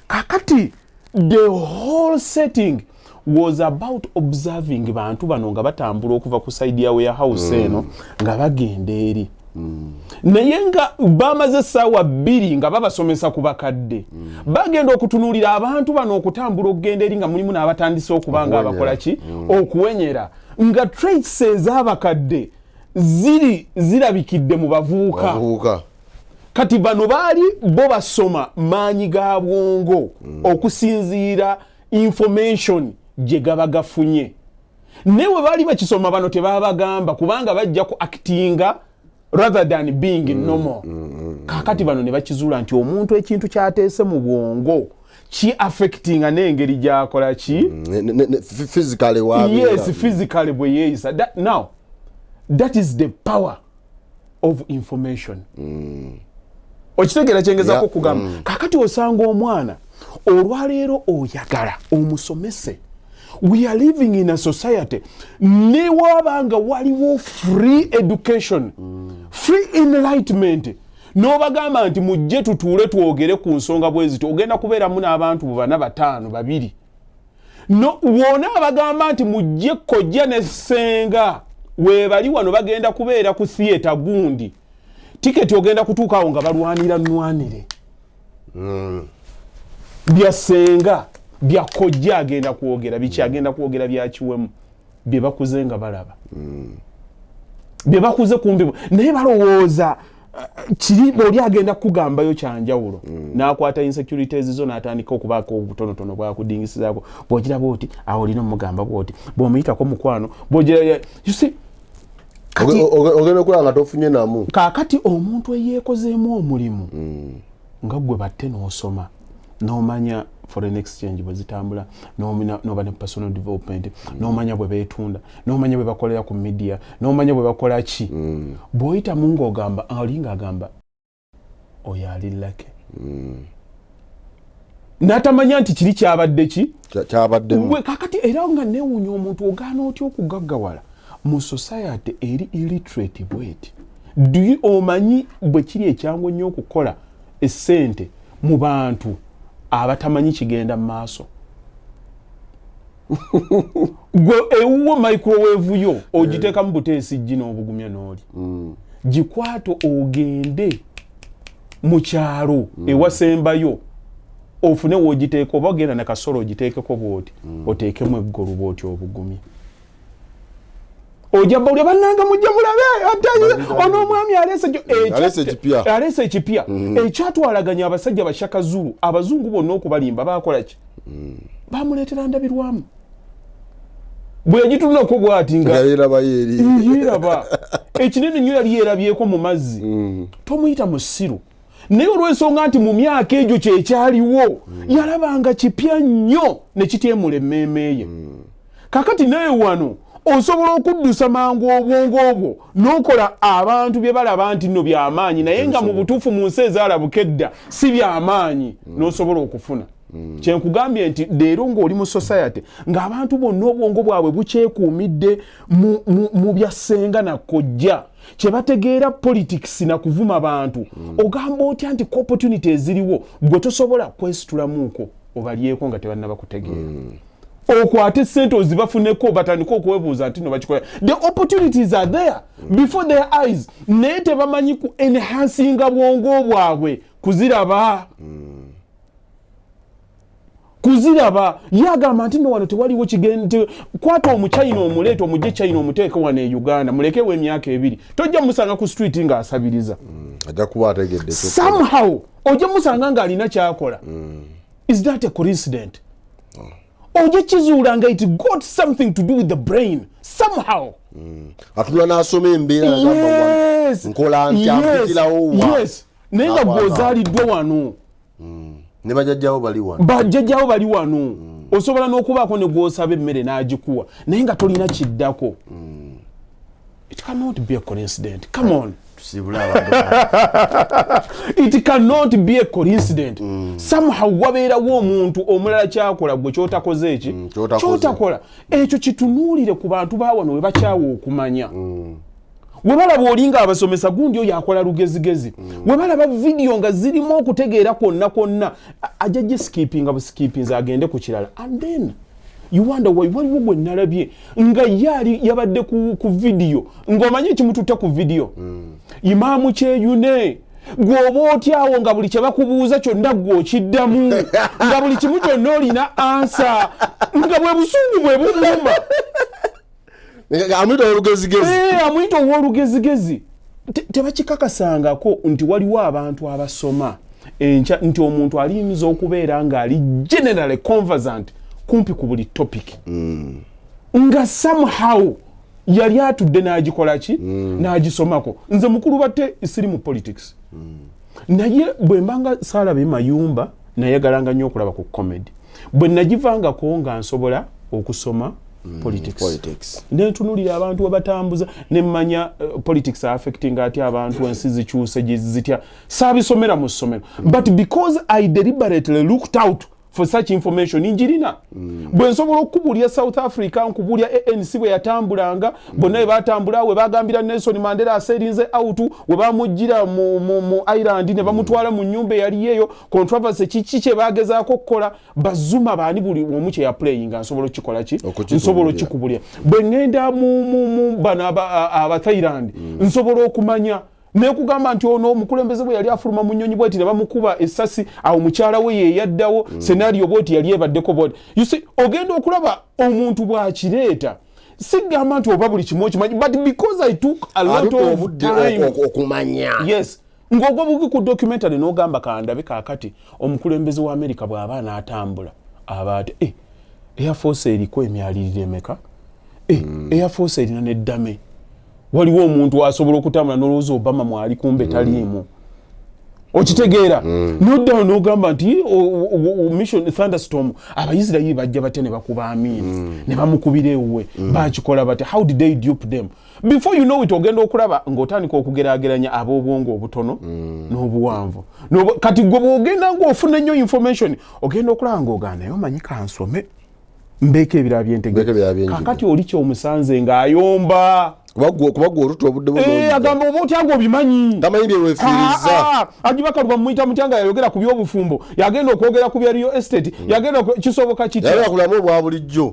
kakati the whole setting was about observing bantu bano nga batambula okuva ku side ya warehouse eno nga bagenda eri naye nga bamaze essaawa 2 nga babasomesa ku bakadde bagenda okutunuulira abantu bano okutambula okugenda eri nga mulimu n'abatandise okuba nga abakola ki okuwenyera nga traits ez'abakadde zirabikidde mu bavubuka kati bano baali bo basoma maanyi ga bwongo okusinziira information gye gaba gafunye newe baali bakisoma bano tebabagamba kubanga bajja ku actinga rather than being normal kakati bano ne bakizuula nti omuntu ekintu kyateese mu bwongo ki affectinga n'engeri gy'akola ki physically yes physically bwe yeeyisa now that is the power of information okitegeera kyengezaako okugamba kakati osanga omwana olwaleero oyagala omusomese we are living in a society ne wabanga waliwo free education free enlightenment n'obagamba nti mujje tutuule twogere ku nsonga bweziti ogenda kubeeramu n'abantu 4 5 2 no wona abagamba nti mujje kojja ne ssenga webali wano bagenda kubeera ku theater gundi tiketi ogenda kutuukaawo nga balwanira nnwanire bya ssenga bya kojja agenda kwogera biki agenda kwogera byakiwemu bye bakuze nga balaba bye bakuze kumbi naye balowooza kiri oli agenda kugambayo kyanjawulo n'akwata insecurities zo n'atandika okubaako obutonotono bwakudingisizaako bw'ogira bw'oti awo olina omugamba bw'oti bw'omuyitako mukwano bw'ogira you see ogenda okulaba nga tofunye namu kaakati omuntu eyeekozeemu omulimu nga gwe batte n'osoma n'omanya foreign exchange bwe zitambula n'oba ne personal development n'omanya bwe beetunda n'omanya bwe bakolera ku media n'omanya bwe bakola ki bw'oyitamu ng'ogamba olinga agamba oyo ali lake n'atamanya nti kiri kyabadde ki kyabaddemu kakati era nga neewuunya omuntu ogaana otya okugaggawala mu society eri illiterate bweti omanyi bwe kiri ekyangu nnyo okukola essente mu bantu abatamanyi kigenda mu maaso gwe ewuwo microwave yo ogiteekamu buteesi ggi n'obugumya n'oli gikwato ogende mu kyalo ewasembayo ofune woogiteeka oba ogenda ne kasolo ogiteekeko bw'oti oteekemu eggolu bw'oti obugumya ojaba uli bannanga mujja mulabe ono omwami alese ekipya ekyatwalaganya abasajja bashaka Zulu abazungu bonna okubalimba bakola ki bamuleetera ndabirwamu bwe yagitunako bw'ati nga yeraba ekinene nnyo yali yerabyeko mu mazzi tomuyita musiru naye olw'ensonga nti mu myaka egyo kyekyaliwo yalabanga kipya nnyo ne kityemula emmeeme ye kakati naye wano osobola okuddusa mangu obwongo obwo n'okola abantu bye balaba nti nno by'amaanyi naye nga mu butuufu mu nsi ezalabuka edda si by'amaanyi n'osobola okufuna kyenkugambye nti leero ng'oli mu society ng'abantu bonna obwongo bwabwe bukyekuumidde mu byassenga na kkojja kye bategeera politics na kuvuma abantu ogamba otya nti opportunity eziriwo gwe tosobola kwesitulamuuko obalyeko nga tebannaba kutegeera okwate sente ozibafuneko batandika okwebuuza nti no bakikola. The opportunities are there before their eyes naye tebamanyi ku enhancinga bwongo bwabwe kuziraba yagamba nti no wano tewaliwo kigende kwata omuchina omuleeta omujje China omuteeke wano e Uganda mulekewo emyaka 2 tojja musanga ku street nga asabiriza ajja kuba ategedde somehow ojja musanga nga alina kyakola. Is that a coincidence? Ojja kizuulanga it got something to do with the brain somehow. Atula n'asoma embeera agamba nkola ntya mpitirawo wa. Yes naye nga gwozaaliddwa wano ne bajjajjawo bali wano osobola n'okubaako ne gw'osaba emmere n'agikuwa naye nga tolina kiddako. It cannot be a coincidence. Come on. It cannot be a coincidence. Somehow wabeerawo omuntu omulala kyakola gwe kyotakoze eki kyotakola ekyo kitunuulire ku bantu baawano we bakyawa okumanya. We balaba olinga abasomesa gundi oyo akola lugezigezi we balaba video nga zirimu okutegeera konna ajja giskipinga buskipinza agende ku kirala and then you wonder why waliwo gwe nalabye nga yali yabadde ku video ng'omanyi ekimututta ku video Imaamu Kyeyune gwoba otyawo nga buli kye bakubuuza kyonna gw'okiddamu nga buli kimu kyonna olina ansa nga bwe busungu bwe bumumba amwita ow'olugezigezi tebakikakasangako nti waliwo abantu abasoma nti omuntu aliyinza okubeera nga ali generally conversant kumpi ku buli topic nga somehow yali atudde n'agikola ki n'agisomako. Nze mukulu batte siri mu politics naye bwe mbanga saalabe mayumba nayagalanga nnyo okulaba ku comedy bwe nagivangako nga nsobola okusoma politics nentunulira abantu abatambuza nemmanya politics affecting ati abantu ensi zikyuse zitya saabisomera mu ssomero but because I deliberately looked out for such information injirina bwe nsobola okukubulya South Africa nkubulya ANC bwe yatambulanga bonna we batambula we bagambira Nelson Mandela aserinze out we bamujjira mu Ireland ne bamutwala mu nyumba yali yeyo controversy kye bagezaako okukola bazuma baani buli omu kye ya playing nsobola okikola ki nsobola okikubulya bwe ngenda mu bana aba Thailand nsobola okumanya nekugamba nti ono omukulembeze bwe yali afuluma mu nnyonyi bwati ne bamukuba essasi awo mukyala we ye yaddawo scenario bwati yali ebaddeko bwati. You see ogenda okulaba omuntu bw'akireeta sigamba nti oba buli kimu okimanyi but because I took a lot of time okumanya. Yes ng'ogwa bugi ku documentary n'ogamba kandabe kaakati omukulembeze wa America bw'aba n'atambula abaate Air Force eriko emyaliriro emeka Air Force erina n'eddame waliwo omuntu asobola okutambula n'olowooza Obama mwali kumbe taliimu okitegeera noddawo n'ogamba nti mission thunderstorm abayisirayiri bajja batya ne bakuba amiini ne bamukubira ewuwe bakikola batya how did they dupe them before you know it ogenda okulaba ng'otandika okugeraageranya ab'obwongo obutono n'obuwanvu kati gwe bw'ogenda ng'ofuna nnyo information ogenda okulaba ng'ogana naye omanyi kansome mbeeko ebirala byentegeka kakati oli kyomusanze ng'ayomba kuba gwe olutu obudde agamba oba otyange obimanyi tamanyi byewefiiriza agibakaluba muyita mutyanga yayogera ku byobufumbo yagenda okwogera ku bya real estate yagenda kisoboka kityakulamu obwa bulijjo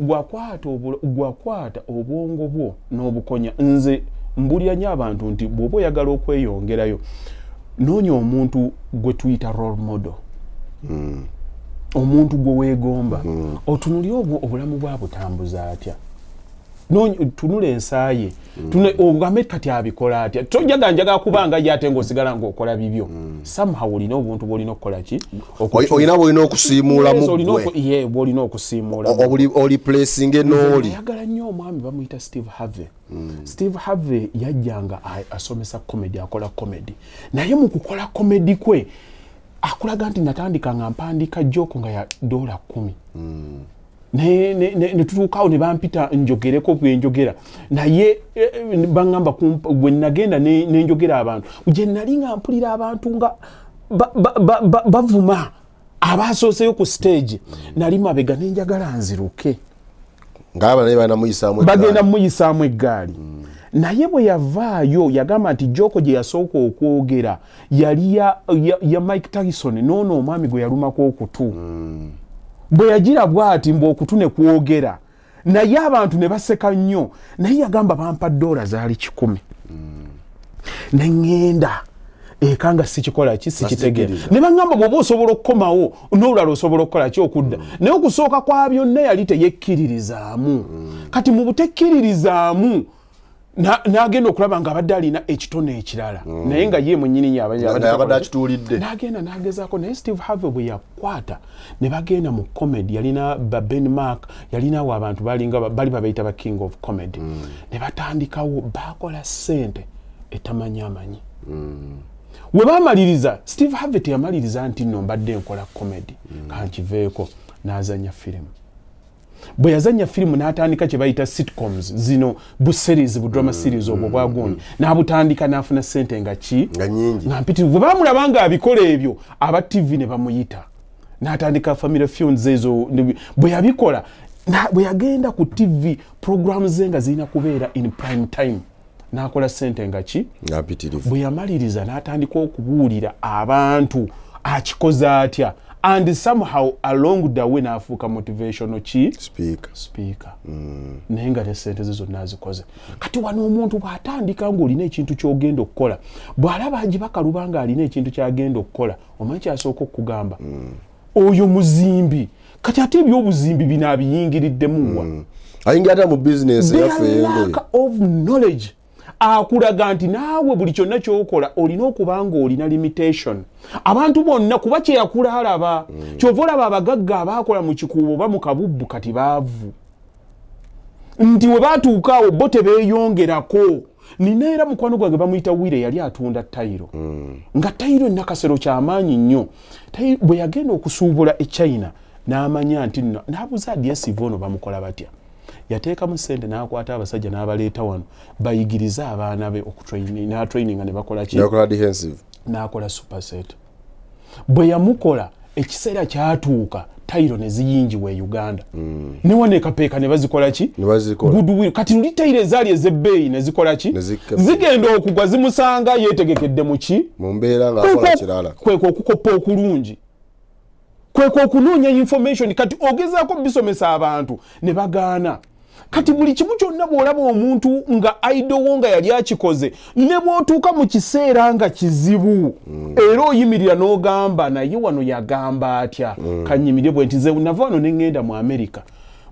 gwakwata obwongo bwo n'obukonya. Nze mbulira nnyo abantu nti bw'oba oyagala okweyongerayo noonya omuntu gwe tuyita role model omuntu gwe weegomba otunulire obulamu bwa butambuza atya tunula ensaaye ogambe kati abikola atya tojjaga njaga kubanga yate ng'osigala ng'okola bibyo somehow olina obuntu bw'olina okukola ki olina okusiimuula mu gwe bw'olina okusiimuula oli placing enooli. Ayagala nnyo omwami bamuyita Steve Harvey. Steve Harvey yajjanga asomesa comedy akola comedy naye mu kukola comedy kwe akulaga nti natandika nga mpandiika joko nga ya $10 ne tutuukawo ne bampita njogereko bwenjogera naye bangamba bwe nagenda nenjogera abantu gye nali nga mpulira abantu nga bavuma abasooseyo ku stage nali mabega nenjagala nziruke ngaba naye bagenda muyisaamu eggaali naye bwe yavaayo yagamba nti joko gye yasooka okwogera yali ya Mike Tyson noono omwami gwe yalumako okutu bwe yagira bw'ati mbu okutu ne kwogera naye abantu ne baseka nnyo naye yagamba bampa $1 zaali 10 neŋŋenda ekanga sikikola ki sikitegeera ne baŋŋamba bw'oba osobola okukomawo n'olulala osobola okukola ki okudda naye okusooka kwa byonna yali teyekkiririzaamu kati mu butekkiririzaamu n'agenda okulaba ng'abadde alina ekitone ekirala naye nga ye mwennyini abadde akituulidde n'agenda n'agezaako naye Steve Harvey bwe yakwata ne bagenda mu comedy yalina ba Ben Mark yalinawo abantu bali babayita ba king of comedy ne batandikawo bakola ssente etamanyi we bamaliriza Steve Harvey teyamaliriza nti nno mbadde nkola comedy kankiveeko n'azanya firimu bwe yazanya firimu n'atandika kye bayita sitcoms zino bu series bu drama series obwo bwagundi n'abutandika n'afuna ssente nga nyingi nga mpitirivu bwe bamulaba nga abikola ebyo aba TV ne bamuyita n'atandika family films ezo bwe yabikola bwe yagenda ku TV programs ze nga zirina kubeera in prime time n'akola ssente nga bwe yamaliriza n'atandika okubuulira abantu akikoze atya and somehow along the way n'afuuka motivational speaker naye nga tesente ze zonna azikoze kati wano omuntu bw'atandika ng'olina ekintu ky'ogenda okukola bw'alaba agibakaluba nga alina ekintu ky'agenda okukola omanyi kyasooka okugamba oyo muzimbi kati ate ebyobuzimbi bino abiyingiriddemuwa ayingira mu business yaffe lack of knowledge akulaga nti naawe buli kyonna ky'okola olina okuba ng'olina limitation abantu bonna kuba kye yakula alaba kyova olaba abagagga abaakola mu kikuubo oba mu kabubbu kati baavu nti we baatuuka awo bo tebeeyongerako nina era mukwano gwange bamuyita Wire yali atunda tayiro nga tayiro nakasero kyamaanyi nnyo bwe yagenda okusuubula e China n'amanya nti n'abuuza adiyesiva ono bamukola batya yateekamu ssente n'akwata abasajja n'abaleeta wano bayigiriza abaana be n'atraininga ne bakola ki n'akola superset bwe yamukola ekiseera kyatuuka tayiro ne ziyingiwa e Uganda ne wanekapeeka ne bazikola ki goodwill kati luli tayiro ezaali ez'ebbeeyi ne zikola ki zigenda okugwa zimusanga yeetegekedde mu ki mu mbeera ng'akola kirala kweko okukoppa okulungi kweko okunoonya information kati ogezaako bisomesa abantu ne bagaana kati buli kimu kyonna bw'olaba omuntu nga aidowo nga yali akikoze ne bw'otuuka mu kiseera nga kizibu era oyimirira n'ogamba naye wano yagamba atya kanyimirye bwe nti nze nava wano ne ŋŋenda mu America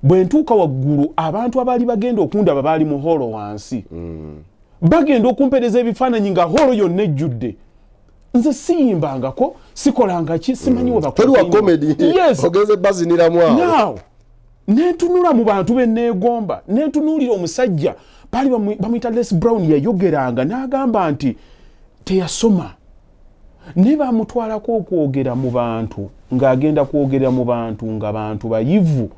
bwe ntuuka waggulu abantu abaali bagenda okundaba baali mu holo wansi bagenda okumpereza ebifaananyi nga holo yonna ejjudde nze siyimbangako sikolanga ki simanyi we bakola comedy ogeze baziniramu awo nentunula mu bantu benneegomba nentunuulira omusajja baali bamuyita Les Brown yayogeranga n'agamba nti teyasoma ne bamutwalako okwogera mu bantu ng'agenda kwogera mu bantu nga bantu bayivu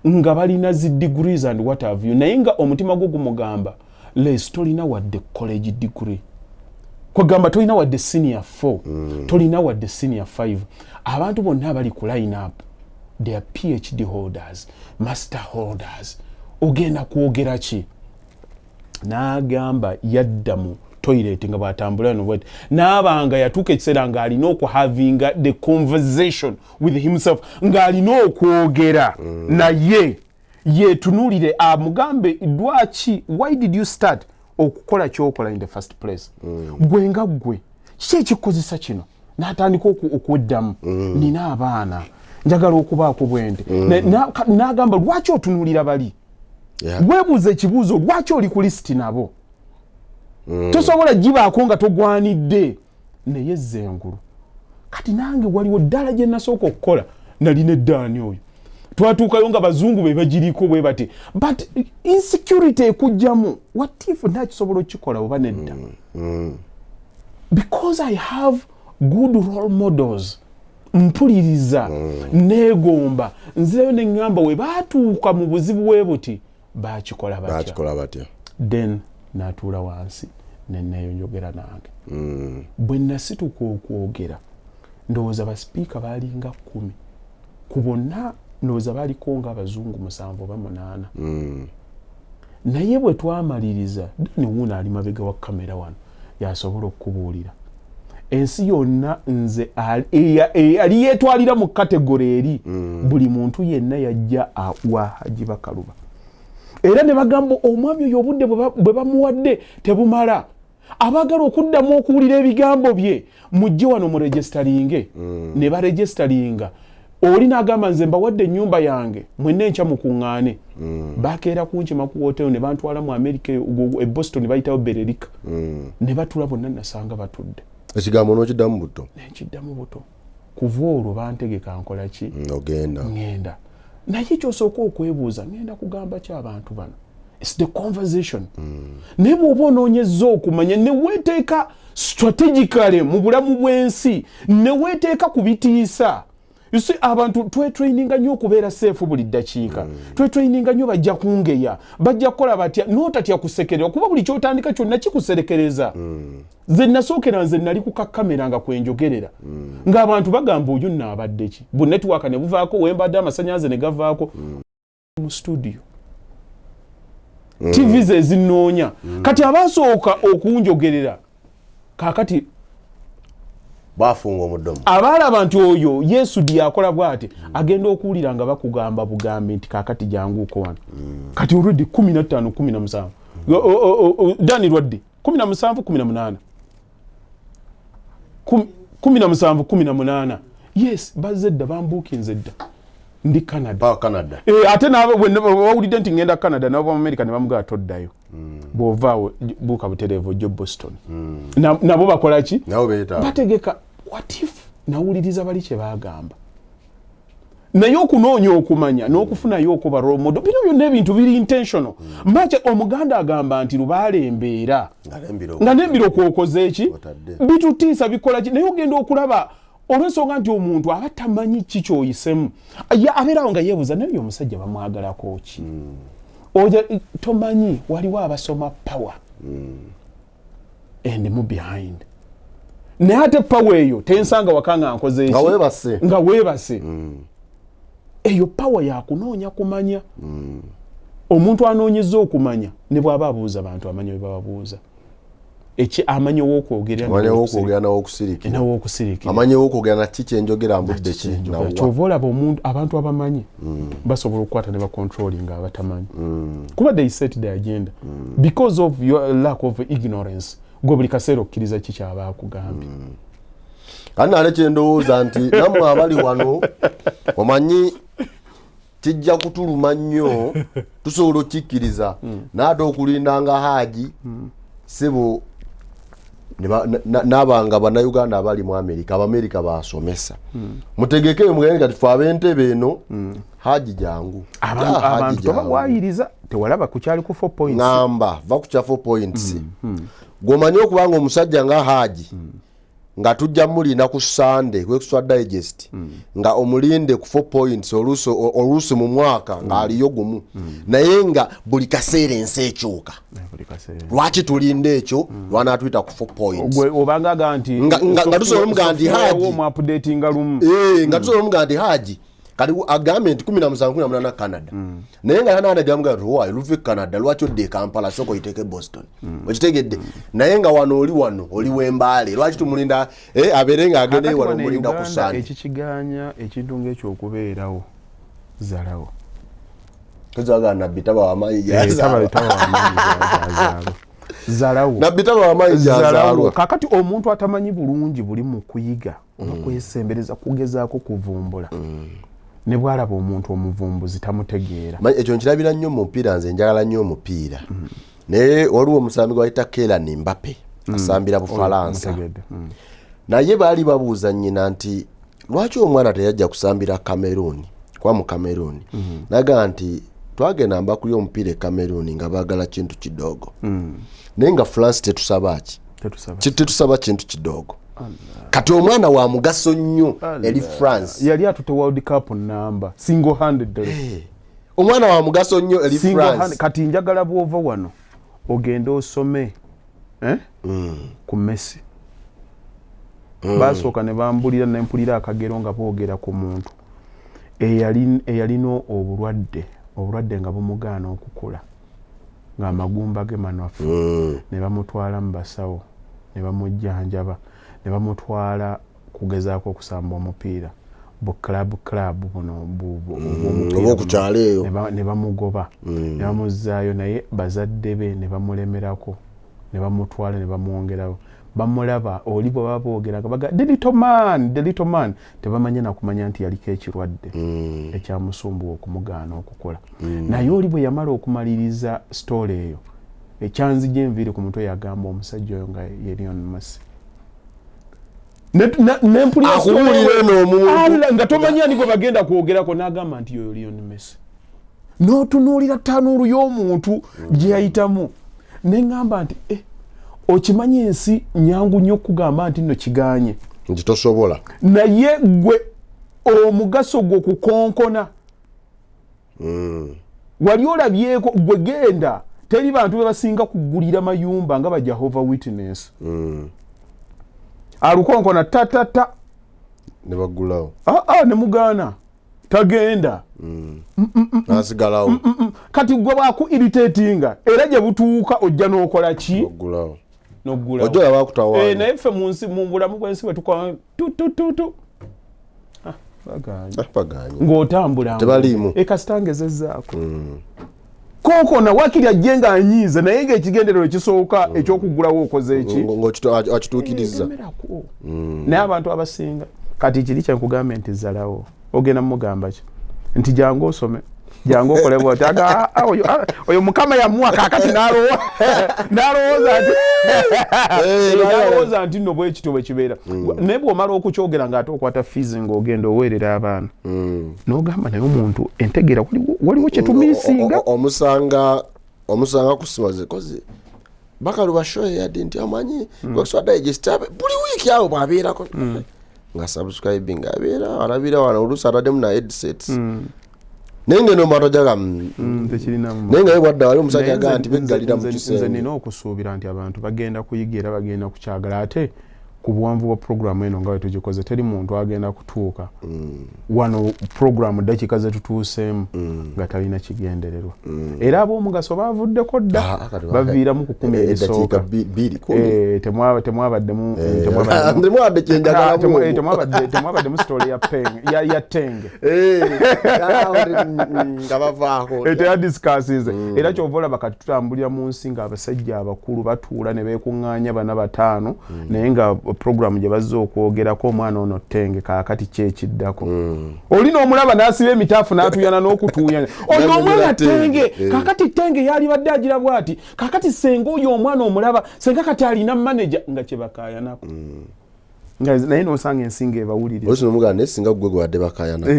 nga balina zi degrees and what have you naye nga omutima gwo gumugamba Les tolina wadde college degree kwegamba tolina wadde senior 4 tolina wadde senior 5 abantu bonna abali ku line up they are PhD holders master holders ogenda kwogera ki n'agamba yadda mu toilet nga bw'atambula n'obwete n'abanga yatuuka ekiseera ng'alina okuhavinga the conversation with himself ng'alina okwogera naye yeetunuulire amugambe lwaki why did you start okukola kyokola in the first place gwe nga gwe kiki ekikozesa kino n'atandika okweddamu nina abaana njagala okubaako bwende n'agamba lwaki otunuulira bali weebuuza ekibuuzo lwaki oli ku lisiti nabo tosobola gibaako nga togwanidde naye zengulu kati nange waliwo ddala gye nasooka okukola nalina eddaani oyo twatuukayo nga bazungu be bagiriko bwe bati but insecurity ekujjamu what if nakisobola okukikola oba nedda because I have good role models mpuliriza neegomba nzireyo neŋŋamba we baatuuka mu buzibu bwe buti bakikola batya then n'atuula wansi nenneeyo njogera nange bwe nasituka okwogera ndowooza ba speaker balinga 10 ku bonna ndowooza baliko nga abazungu 7 oba 8 naye bwe twamaliriza Dani Wuuna ali mabega wa kamera wano yasobola okubuulira ensi yonna nze ali yetwalira mu kategori eri buli muntu yenna yajja wa Hajji Bakaluba era ne bagamba omwami oyo obudde bwe bamuwadde tebumala abagala okuddamu okuwulira ebigambo bye mujje wano mu registeringe ne baregisteringa oli n'agamba nze mbawadde ennyumba yange mwenna enkya mukuŋŋaane bakeera kunkima ku hotel ne bantwala mu America e Boston bayitawo Bererika ne batula bonna nasanga batudde ekigambo n'okiddamu buto nekiddamu buto kuva olwo bantegeka nkola ki ngenda naye kyosooka okwebuuza ngenda kugamba ki abantu bano it's the conversation naye bw'oba onoonyezza okumanya ne weeteeka strategically mu bulamu bw'ensi ne weeteeka ku bitiisa you see abantu twetraininga nnyo okubeera safe buli ddakiika twetraininga nnyo bajja kungeya bajja kukola batya n'otatya kusekerera kuba buli kyotandika kyonna kikuserekereza nze nasookera nze nali ku kakamera nga kwenjogerera ng'abantu bagamba oyo nnaabadde ki bu network ne buvaako wembadde amasannyalaze ne gavaako mu studio TV ze zinoonya kati abasooka okunjogerera kaakati bafunga omudomo abalaba nti oyo Yesu yakola bw'ati agenda okuwulira nga bakugamba bugambi nti kaakati janguuko wano kati already 15 17 Dani lwadde 17 18 17 18 yes bazedda bambuukinze dda ndi Canada ate nabo bawulidde nti ngenda Canada nabo mu America ne bamugaa toddayo bw'ovaawo buuka butereevu ojjo Boston nabo bakola ki bategeka what if nawuliriza bali kye bagamba naye okunoonya okumanya n'okufunayo okuba role model bino byonna ebintu biri intentional mbache omuganda agamba nti lubaale embeera nga n'embiro kwokoze eki bitutiisa bikola ki naye ogenda okulaba olw'ensonga nti omuntu aba tamanyi ki kyoyisemu abeerawo nga yeebuuza naye omusajja bamwagalako ki oja tomanyi waliwo abasoma power and mu behind naye ate power eyo tensanga wakanga nkoze eki nga weebase eyo power yakunoonya kumanya omuntu anoonyezza okumanya ne bw'aba abuuza abantu amanya bwe bababuuza eki amanya w'okwogera n'okusirikira amanya w'okwogera na kiki enjogera mbudde ki kyova olaba abantu abamanyi basobola okukwata ne bacontrolling abatamanyi kuba they set the agenda because of your lack of ignorance gwe buli kaseera okkiriza ki kyaba akugambye kandi nale kyendowooza nti nammwe abali wano omanyi kijja kutuluma nnyo tusobola okkikkiriza naate okulinda nga Hajji sebo n'abanga bannayuganda abali mu America Abamerika basomesa mutegeke mugende kati fe ab'entebe eno Hajji jangu abantu tobawayiriza tewalaba kukyali ku 4 points ngamba va ku kya 4 points gwomanyi okubanga omusajja nga Hajji nga tujja mulina ku Sunday ku extradigest nga omulinde ku 4 points oluusi mu mwaka nga aliyo gumu naye nga buli kaseera ensi ekyuka lwaki tulinde ekyo lwana atuyita ku 4 points obanga ganti nga tusobola omugaa nti Hajji nga tusobola omugaa nti Hajji kali agambe nti 17 Canada naye nga nana gamuga ruwa luve Canada lwaki odde Kampala soko yiteke Boston okitegedde naye nga wano oli wembaale lwaki tumulinda aberenga agende wano mulinda ku Sunday ekikiganya ekintu ng'ekyo okubeerawo zalawo tozaga na bitaba wa mayi zalawo na bitaba wa mayi zalawo kakati omuntu atamanyi bulungi buli mu kuyiga oba kwesembereza kugezaako kuvumbula ne bwalaba omuntu omuvumbuzi tamutegeera ekyo nkirabira nnyo mu mupiira nze njagala nnyo omupiira naye waliwo omusambi gwayita Kylian Mbappe asambira Bufalansa naye baali babuuza nnyina nti lwaki omwana teyajja kusambira Cameroon kwa mu Cameroon naga nti twagenda mbakuli omupiira e Cameroon nga baagala kintu kidogo naye nga France tetusaba kintu kidogo kati omwana wa mugaso nnyo eri France yali atute World Cup namba single handed omwana wa mugaso nnyo eri France kati njagala bwova wano ogenda osome ku Messi basooka ne bambulira ne mpulira akagero nga boogera ku muntu eyalina obulwadde nga bumugaana okukula ng'amagumba ge manafu ne bamutwala mu basawo ne bamujjanjaba ne bamutwala kugezaako okusamba omupiira club buno ne bamugoba ne bamuzzaayo naye bazadde be ne bamulemerako ne bamutwala ne bamwongerawo bamulaba oli bwe baba boogera baga the little man tebamanya nakumanya nti yaliko ekirwadde ekyamusumbuwa okumugaana okukola naye oli bwe yamala okumaliriza story eyo ekyanzija enviiri ku mutwe yagamba omusajja oyo nga Elion Masi nga tomanya ni gwe bagenda kwogerako n'agamba nti yoyo Elion Masi n'otunuulira ttanuulu y'omuntu gye yayitamu ne ŋŋamba nti okimanyi ensi nyangu nnyo okugamba nti nno kiganye nti tosobola naye gwe omugaso gwo kukonkona wali olabyeko gwe genda teri bantu be basinga kugulira mayumba nga ba Jehovah Witness alukonkona tatata ne bagulawo ne mugaana tagenda nasigalawo kati gwe baku irritatinga era gye butuuka ojja n'okola ki bagulawo n'oggula ojola bakutawaanya naye ffe mu nsi mu bulamu bw'ensi bwe tukola tutututu baganye ng'otambula tebaliimu kasitangezezzaako konkona wakiri ajje ng'anyiiza naye ng'ekigenderero ekisooka eky'okuggulawo okoze eki akituukirizza naye abantu abasinga kati kiri kyenkugambe nti zalawo ogenda mugamba ki nti jangu osome jangu okole bwoti oyo mukama yamuwa kakati n'alowooza nti nno bwekityo bwe kibeera naye bw'omala okukyogera ng'ate okwata fees ng'ogenda oweerera abaana n'ogamba naye omuntu entegeera waliwo kyetumiisinga omusanga kusimaze kozi bakaluba show yadde nti amanyi extradigest buli wiiki awo bw'abeerako nga subscribing abeera alabira wano oluusi ataddemu na headsets naye ngeno matojaga naye nga yebwadda wali omusajja agaa nti beggalira mu kisenge nze nina okusuubira nti abantu bagenda kuyiga era bagenda kukyagala ate ku buwanvu bwa programu eno nga bwe tugikoze teri muntu agenda kutuuka wano programu dakiika ze tutuuseemu nga talina kigendererwa era ab'omugaso baavuddeko dda baviiramu ku 10 ebisooka temwabaddemu story ya tenge teyadiscasize era kyova olaba kati tutambulira mu nsi ng'abasajja abakulu batuula ne beekuŋŋaanya bana bataano naye nga programu gye bazze okwogerako omwana ono ttenge kaakati kyekiddako oli n'omulaba n'asiba emitaafu n'atuyana n'okutuuyana oyo omwana ttenge kaakati ttenge yali badde agira bw'ati kaakati senga oyo omwana omulaba senga kati alina manager nga kye bakaayanako naye n'osanga ensinga ebawuliriza osi nomugana naye singa gwe gwadde bakaayanako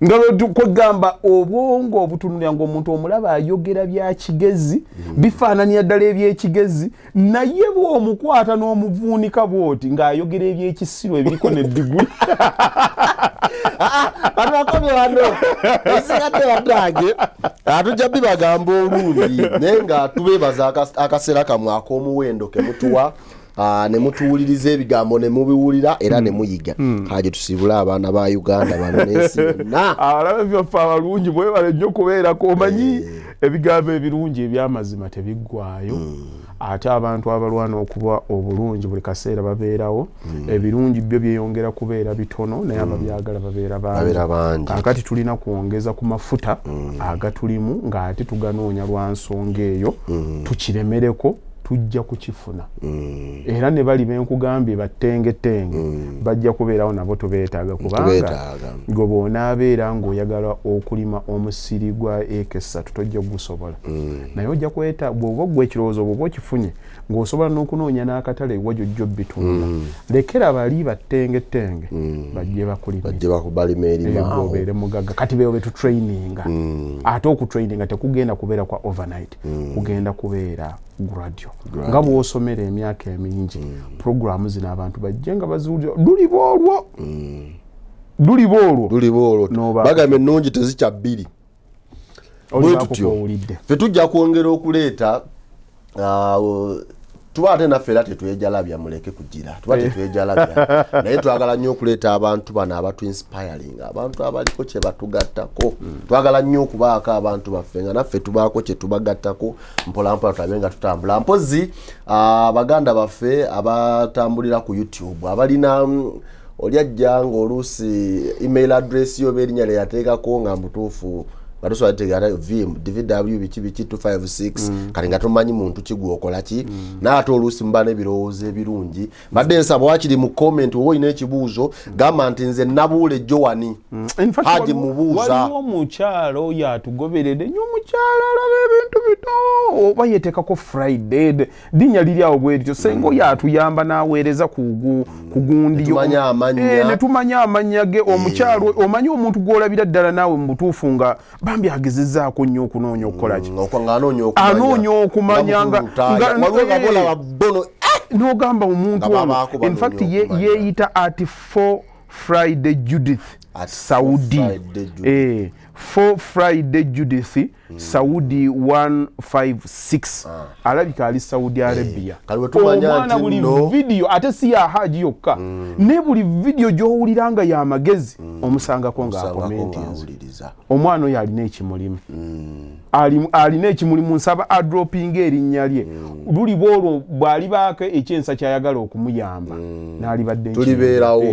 nga kwegamba obwongo obutunulira ng'omuntu omulaba ayogera bya kigezi bifaananira ddala ebyekigezi naye bw'omukwata n'omuvuunika bw'oti ng'ayogera ebyekisiro ebiriko ne diguli banakomye wano esigadde batange atujja bibagamba olungi naye nga tubeebaza akaseera kamwe ak'omuwendo kemutuwa ne mutuwuliriza ebigambo ne mubiwulira era ne muyiga kaje tusibula abaana ba Uganda bano n'ensi yonna abalabe byaffe abalungi bwebale nnyo kubeerako omanyi ebigambo ebirungi ebyamazima tebiggwaayo ate abantu abalwana okuba obulungi buli kaseera babeerawo ebirungi byo byeyongera kubeera bitono naye ababyagala babeera bangi kakati tulina kwongeza ku mafuta agatulimu ng'ate tuganoonya lwa nsonga eyo tukiremereko tujja kukifuna era ne bali benkugambye battengetenge bajja kubeerawo nabo tubeetaaga kubanga gwe bw'onaabeera ng'oyagala okulima omusiri gwa eka 3 tojja kugusobola naye ojja kweta bw'oba gwe ekirowoozo bw'oba okifunye ng'osobola n'okunoonya n'akatale ewajjo jjo bitunda lekera bali battengetenge bajje bakulima erimaawo obeere mugagga kati beewo betutraininga ate okutraininga tekugenda kubeera kwa overnight kugenda kubeera gradual nga bw'osomera emyaka emingi programu zino abantu bajje nga baziwulira luli boolwo bagamba ennungi tezikya bbiri bwe tutyo ffe tujja kwongera okuleeta tubate na fera tetwejalabya muleke kugira tubate twejalabya naye twagala nnyo okuleeta abantu bana abatu inspiring abantu abaliko kye batugattako twagala nnyo okubaako abantu baffe nga naffe tubaako kye tubagattako mpola mpola tulabenga tutambula mpozi abaganda baffe abatambulira ku YouTube abalina olyajja ng'oluusi email address yo berinnya lye yateekako nga mbutuufu batuso ategera dvw biki 256 kali nga tomanyi muntu kigwo okola ki n'ate oluusi mbana ebirowoozo ebirungi badde nsaba wakiri mu comment wowe olina ekibuuzo gamba nti nze nabuule Joani Hajji mubuuza waliwo omukyalo yatugoberede nnyo omukyalo alaba ebintu bito oba yeteekako Friday linnya liri awo bwerityo senga oyo atuyamba n'aweereza kugundiyo netumanya amanya ge omukyalo omanyi omuntu gw'olabira ddala naawe mu butuufu nga bambi agezezzaako nnyo okunoonya okukola ki anoonya okumanya n'ogamba omuntu ono in fact yeeyita ati 4 Friday Judith Saudi 4 Friday Judith Saudi 156 alabika ali Saudi Arabia omwana buli video ate si ya Hajji yokka ne buli video gy'owuliranga ya magezi omusangako nga akomentinza omwana oyo alina ekimulimu alina ekimulimu nsaba adropinga erinnya lye luli bwolwo bw'alibaako ekyensa kyayagala okumuyamba n'alibadde tulibeerawo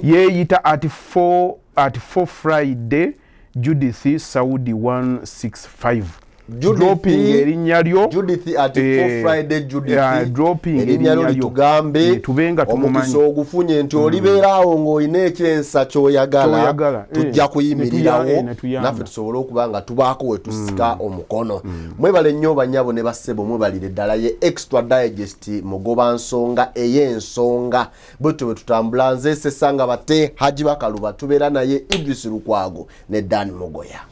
yeeyita ati 4 Friday Judith Saudi 165 dropping erinnya lyo Judith at 4 Friday Judith dropping erinnya lyo tugambe tubenga omukisa ogufunye nti olibeerawo ng'olina ekyensa ky'oyagala tujja kuyimirirawo naffe tusobole okuba nga tubaako we tusika omukono mwebale nnyo banyabo ne bassebo mwebalire ddala ye extra digest mugoba nsonga ey'ensonga bwetyo bwe tutambula nze Sesanga bate Hajji Bakaluba tubeera naye Idris Lukwago ne Dan Mogoya.